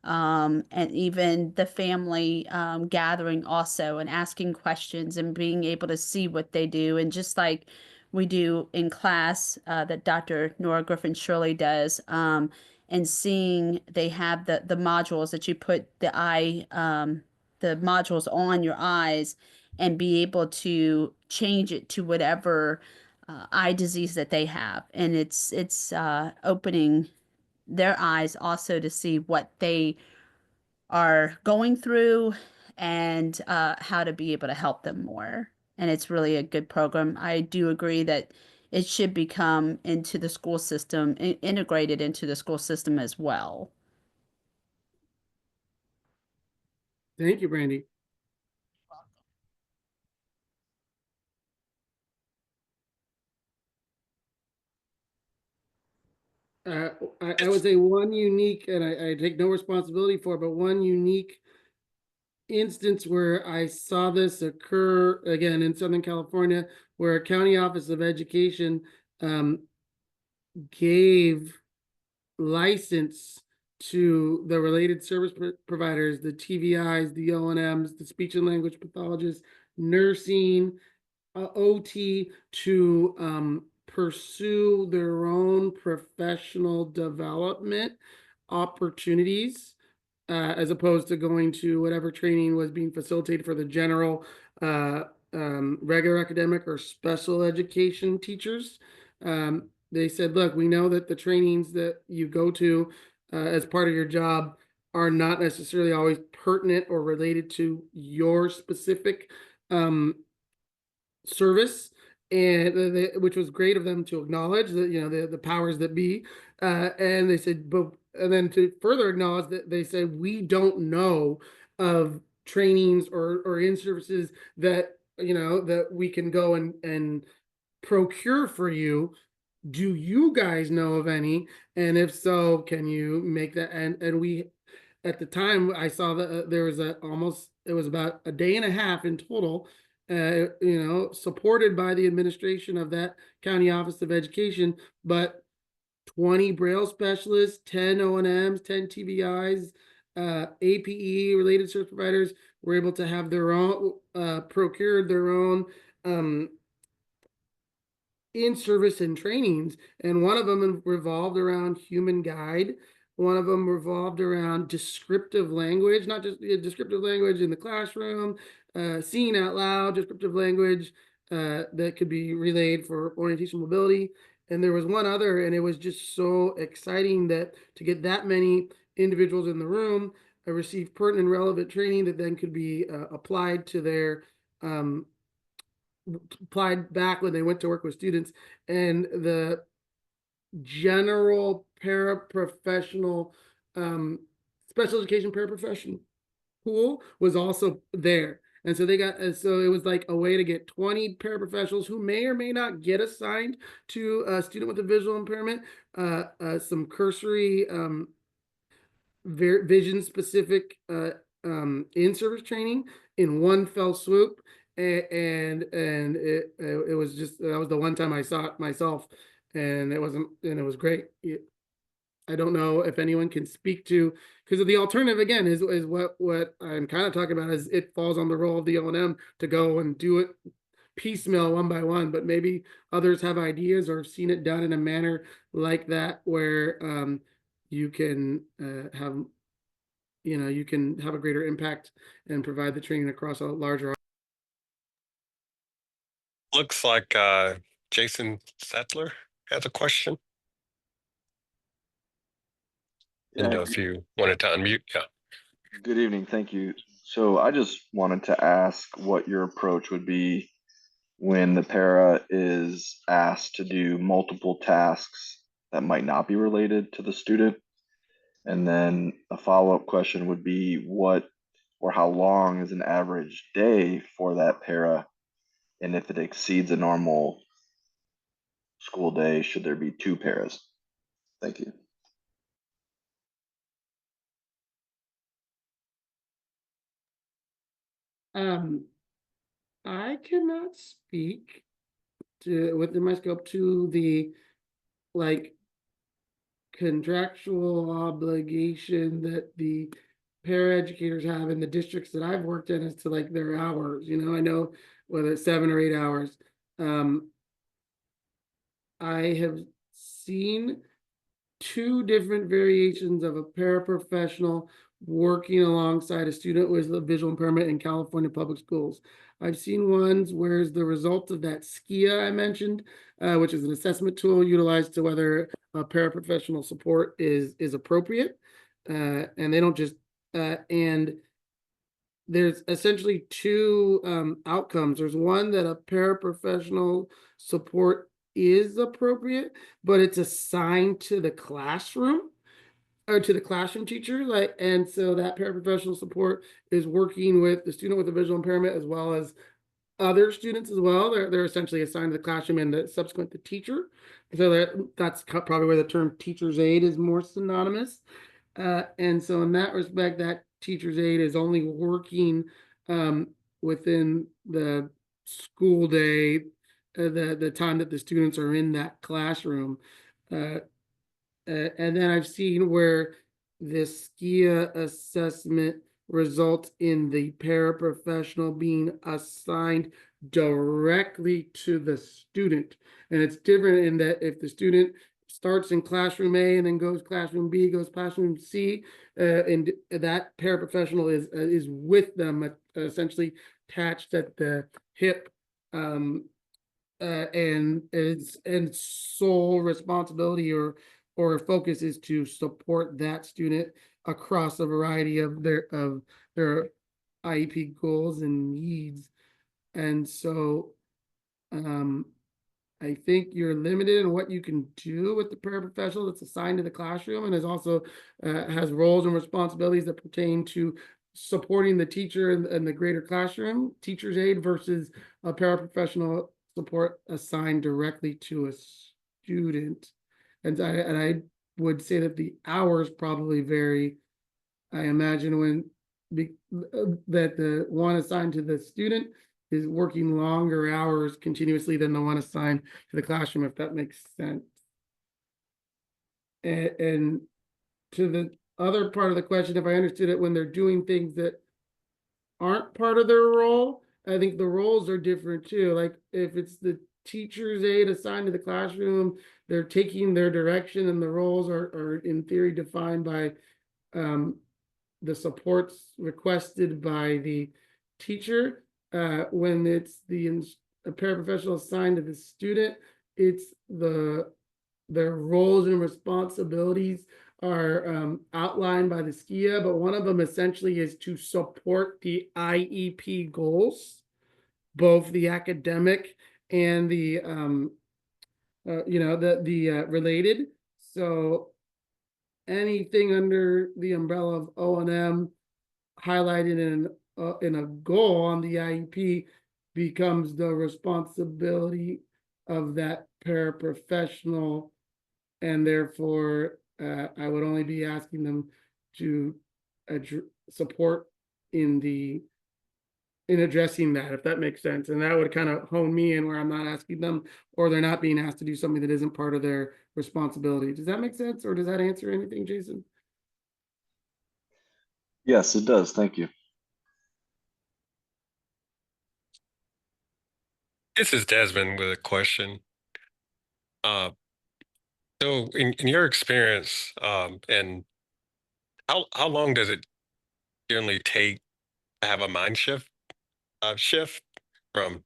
S6: And even the family gathering also, and asking questions and being able to see what they do. And just like we do in class that Dr. Nora Griffin Shirley does, and seeing they have the modules that you put the modules on your eyes and be able to change it to whatever eye disease that they have. And it's opening their eyes also to see what they are going through and how to be able to help them more. And it's really a good program. I do agree that it should become into the school system, integrated into the school system as well.
S3: Thank you, Brandy. I would say one unique, and I take no responsibility for it, but one unique instance where I saw this occur again in Southern California, where a county office of education gave license to the related service providers, the TVIs, the O&Ms, the speech and language pathologists, nursing, OT, to pursue their own professional development opportunities, as opposed to going to whatever training was being facilitated for the general regular academic or special education teachers. They said, look, we know that the trainings that you go to as part of your job are not necessarily always pertinent or related to your specific service, and which was great of them to acknowledge that, you know, the powers that be, and they said, but, and then to further acknowledge that they said, we don't know of trainings or in services that, you know, that we can go and procure for you. Do you guys know of any? And if so, can you make that? And we, at the time, I saw that there was it was about a day and a half in total, you know, supported by the administration of that county office of education, but 20 Braille specialists, 10 O&Ms, 10 TVIs, APE related service providers were able to have their own, procured their own in-service and trainings, and one of them revolved around human guide. One of them revolved around descriptive language, not just descriptive language in the classroom, seeing out loud, descriptive language that could be relayed for orientation mobility. And there was one other, and it was just so exciting that to get that many individuals in the room, receive pertinent and relevant training that then could be applied to their applied back when they went to work with students. And the general paraprofessional, special education paraprofessional pool was also there. And so they got, so it was like a way to get 20 paraprofessionals who may or may not get assigned to a student with a visual impairment, some cursory, vision specific, in-service training in one fell swoop. And it was just, that was the one time I saw it myself, and it was great. I don't know if anyone can speak to, because the alternative again is what I'm kind of talking about, is it falls on the role of the O&M to go and do it piecemeal one by one, but maybe others have ideas or have seen it done in a manner like that where you can have, you know, you can have a greater impact and provide the training across a larger.
S4: Looks like Jason Settler has a question. Didn't know if you wanted to unmute. Yeah.
S7: Good evening. Thank you. So I just wanted to ask what your approach would be when the para is asked to do multiple tasks that might not be related to the student. And then a follow-up question would be what or how long is an average day for that para? And if it exceeds a normal school day, should there be 2 paras? Thank you.
S3: I cannot speak to within my scope to the like contractual obligation that the paraeducators have in the districts that I've worked in as to like their hours. You know, I know whether it's 7 or 8 hours. I have seen 2 different variations of a paraprofessional working alongside a student with a visual impairment in California public schools. I've seen ones where as the result of that SKIA I mentioned, which is an assessment tool utilized to whether paraprofessional support is appropriate, and they don't just and there's essentially 2 outcomes. There's one that a paraprofessional support is appropriate, but it's assigned to the classroom or to the classroom teacher. Like, and so that paraprofessional support is working with the student with a visual impairment as well as other students as well. They're essentially assigned to the classroom and the subsequent the teacher. So that's probably where the term teacher's aide is more synonymous. And so in that respect, that teacher's aide is only working within the school day, the time that the students are in that classroom. And then I've seen where the SKIA assessment results in the paraprofessional being assigned directly to the student. And it's different in that if the student starts in classroom A and then goes classroom B, goes classroom C, and that paraprofessional is with them, essentially attached at the hip, and sole responsibility or focus is to support that student across a variety of their IEP goals and needs. And so I think you're limited in what you can do with the paraprofessional that's assigned to the classroom, and is also has roles and responsibilities that pertain to supporting the teacher and the greater classroom, teacher's aide versus a paraprofessional support assigned directly to a student. And I would say that the hours probably vary. I imagine that the one assigned to the student is working longer hours continuously than the one assigned to the classroom, if that makes sense. And to the other part of the question, if I understood it, when they're doing things that aren't part of their role, I think the roles are different too. Like if it's the teacher's aide assigned to the classroom, they're taking their direction, and the roles are in theory defined by the supports requested by the teacher. When it's a paraprofessional assigned to the student, it's their roles and responsibilities are outlined by the SKIA, but one of them essentially is to support the IEP goals, both the academic and the related. So anything under the umbrella of O&M highlighted in a goal on the IEP becomes the responsibility of that paraprofessional, and therefore I would only be asking them to support in addressing that, if that makes sense. And that would kind of hone me in where I'm not asking them, or they're not being asked to do something that isn't part of their responsibility. Does that make sense, or does that answer anything, Jason?
S7: Yes, it does. Thank you.
S4: This is Desmond with a question. So in your experience, and how long does it generally take to have a mind shift from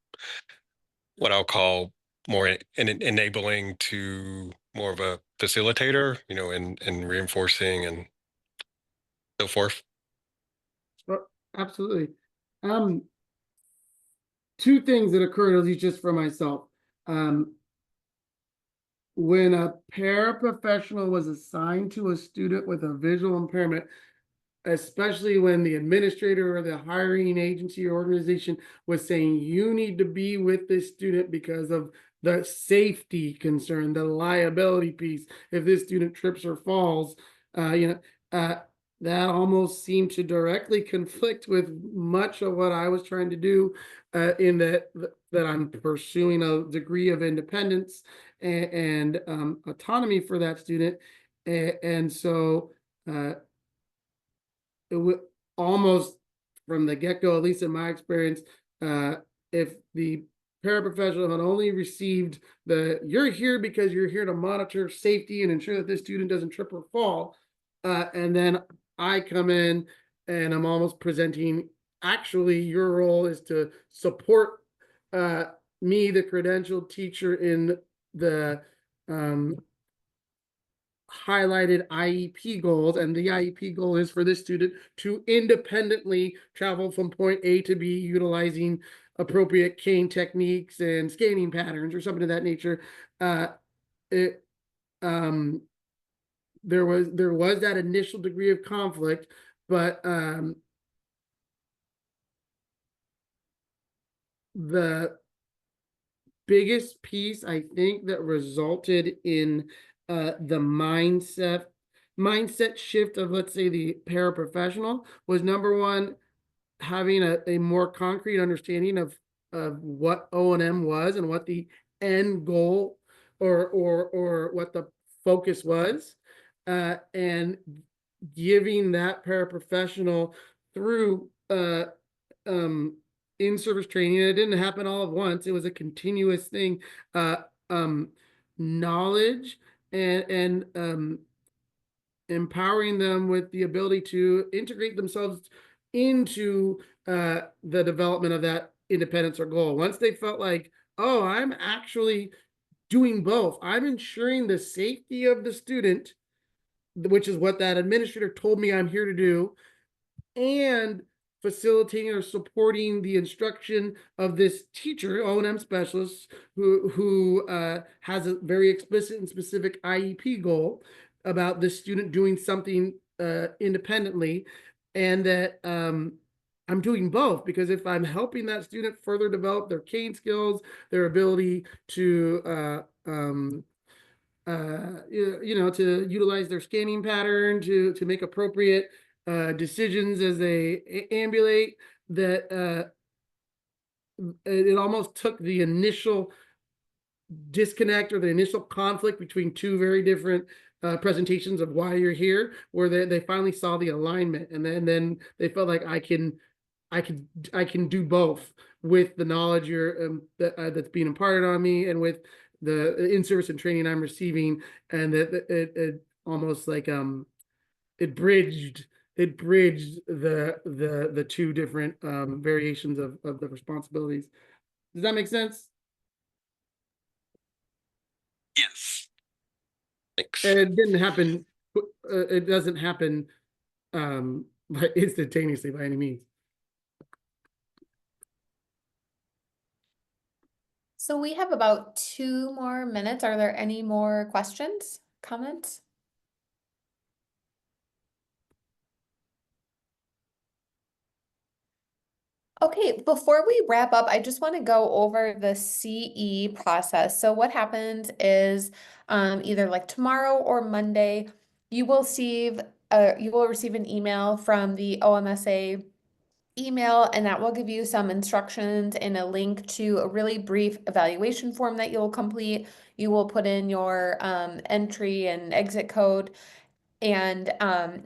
S4: what I'll call more enabling to more of a facilitator, and reinforcing and so forth?
S3: Well, absolutely. Two things that occurred, at least just for myself. When a paraprofessional was assigned to a student with a visual impairment, especially when the administrator or the hiring agency or organization was saying, you need to be with this student because of the safety concern, the liability piece, if this student trips or falls, that almost seemed to directly conflict with much of what I was trying to do, in that I'm pursuing a degree of independence and autonomy for that student. And so it would almost from the get-go, at least in my experience, if the paraprofessional had only received you're here because you're here to monitor safety and ensure that this student doesn't trip or fall, and then I come in and I'm almost presenting, actually your role is to support me, the credentialed teacher, in the highlighted IEP goals, and the IEP goal is for this student to independently travel from point A to B utilizing appropriate cane techniques and scanning patterns or something of that nature. There was that initial degree of conflict, but the biggest piece I think that resulted in the mindset shift of, let's say, the paraprofessional was, number one, having a more concrete understanding of what O&M was and what the end goal or what the focus was, and giving that paraprofessional through in-service training. It didn't happen all at once. It was a continuous thing. Knowledge and empowering them with the ability to integrate themselves into the development of that independence or goal. Once they felt like, oh, I'm actually doing both. I'm ensuring the safety of the student, which is what that administrator told me I'm here to do, and facilitating or supporting the instruction of this teacher, O&M specialist, who has a very explicit and specific IEP goal about this student doing something independently, and that I'm doing both, because if I'm helping that student further develop their cane skills, their ability to to utilize their scanning pattern to make appropriate decisions as they ambulate, that it almost took the initial disconnect or the initial conflict between two very different presentations of why you're here, where they finally saw the alignment, and then they felt like I can do both with the knowledge that's being imparted on me, and with the in-service and training I'm receiving, and that it almost like it bridged the two different variations of the responsibilities. Does that make sense?
S4: Yes. Thanks.
S3: It didn't happen. It doesn't happen instantaneously by any means.
S2: So we have about 2 more minutes. Are there any more questions, comments? Okay, before we wrap up, I just want to go over the CE process. So what happens is either like tomorrow or Monday, you will receive an email from the OMSA email, and that will give you some instructions and a link to a really brief evaluation form that you'll complete. You will put in your entry and exit code, and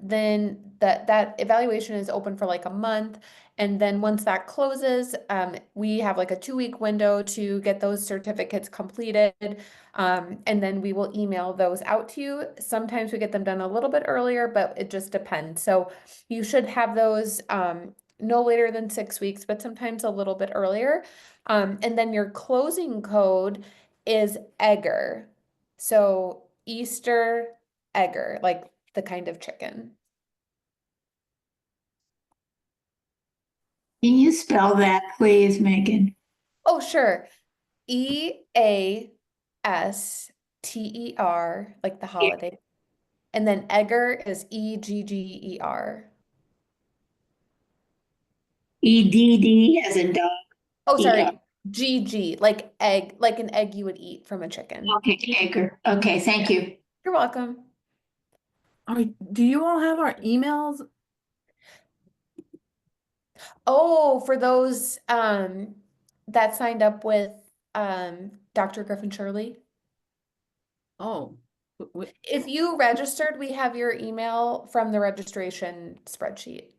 S2: then that evaluation is open for like a month. And then once that closes, we have like a 2-week window to get those certificates completed. And then we will email those out to you. Sometimes we get them done a little bit earlier, but it just depends. So you should have those no later than 6 weeks, but sometimes a little bit earlier. And then your closing code is Egger. So Easter Egger, like the kind of chicken.
S8: Can you spell that, please, Megan?
S2: Oh, sure. EASTER, like the holiday. And then Egger is EGGER.
S8: EDD as in dog.
S2: Oh, sorry.
S8: Yeah.
S2: GG, like egg, like an egg you would eat from a chicken.
S8: Okay, Edgar. Okay, thank you.
S2: You're welcome.
S9: Do you all have our emails?
S2: Oh, for those that signed up with Dr. Griffin Shirley.
S9: Oh,
S2: If you registered, we have your email from the registration spreadsheet.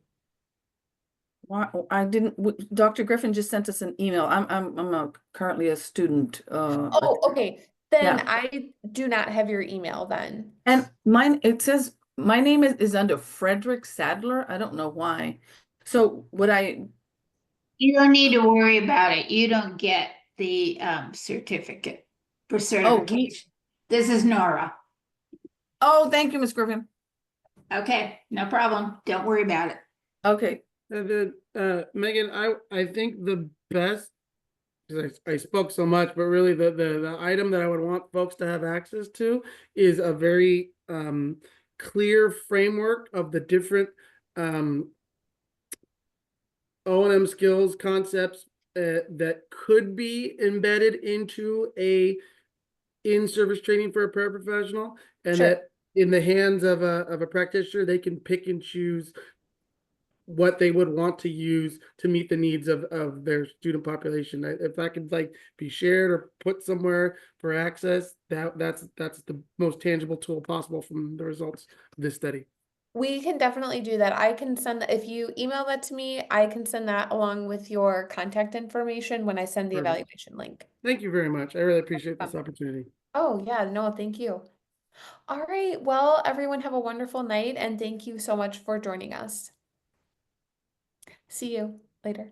S9: why I didn't. Dr. Griffin just sent us an email. I'm currently a student.
S2: Oh, okay. Then
S9: yeah.
S2: I do not have your email then.
S9: And mine, it says my name is under Frederick Sadler. I don't know why. So would I?
S8: You don't need to worry about it. You don't get the certificate for certification. This is Nora.
S9: Oh, thank you, Ms. Griffin.
S8: Okay, no problem. Don't worry about it.
S9: Okay.
S3: Megan, I think the best, because I spoke so much, but really the item that I would want folks to have access to is a very clear framework of the different O&M skills, concepts, that could be embedded into a in-service training for a paraprofessional, and
S2: Sure.
S3: that in the hands of a practitioner, they can pick and choose what they would want to use to meet the needs of their student population. If that could like be shared or put somewhere for access, that's the most tangible tool possible from the results of this study.
S2: We can definitely do that. I can send, if you email that to me, I can send that along with your contact information when I send the
S3: Perfect.
S2: evaluation link.
S3: Thank you very much. I really appreciate this opportunity.
S2: Oh, yeah, no, thank you. All right, well, everyone have a wonderful night and thank you so much for joining us. See you later.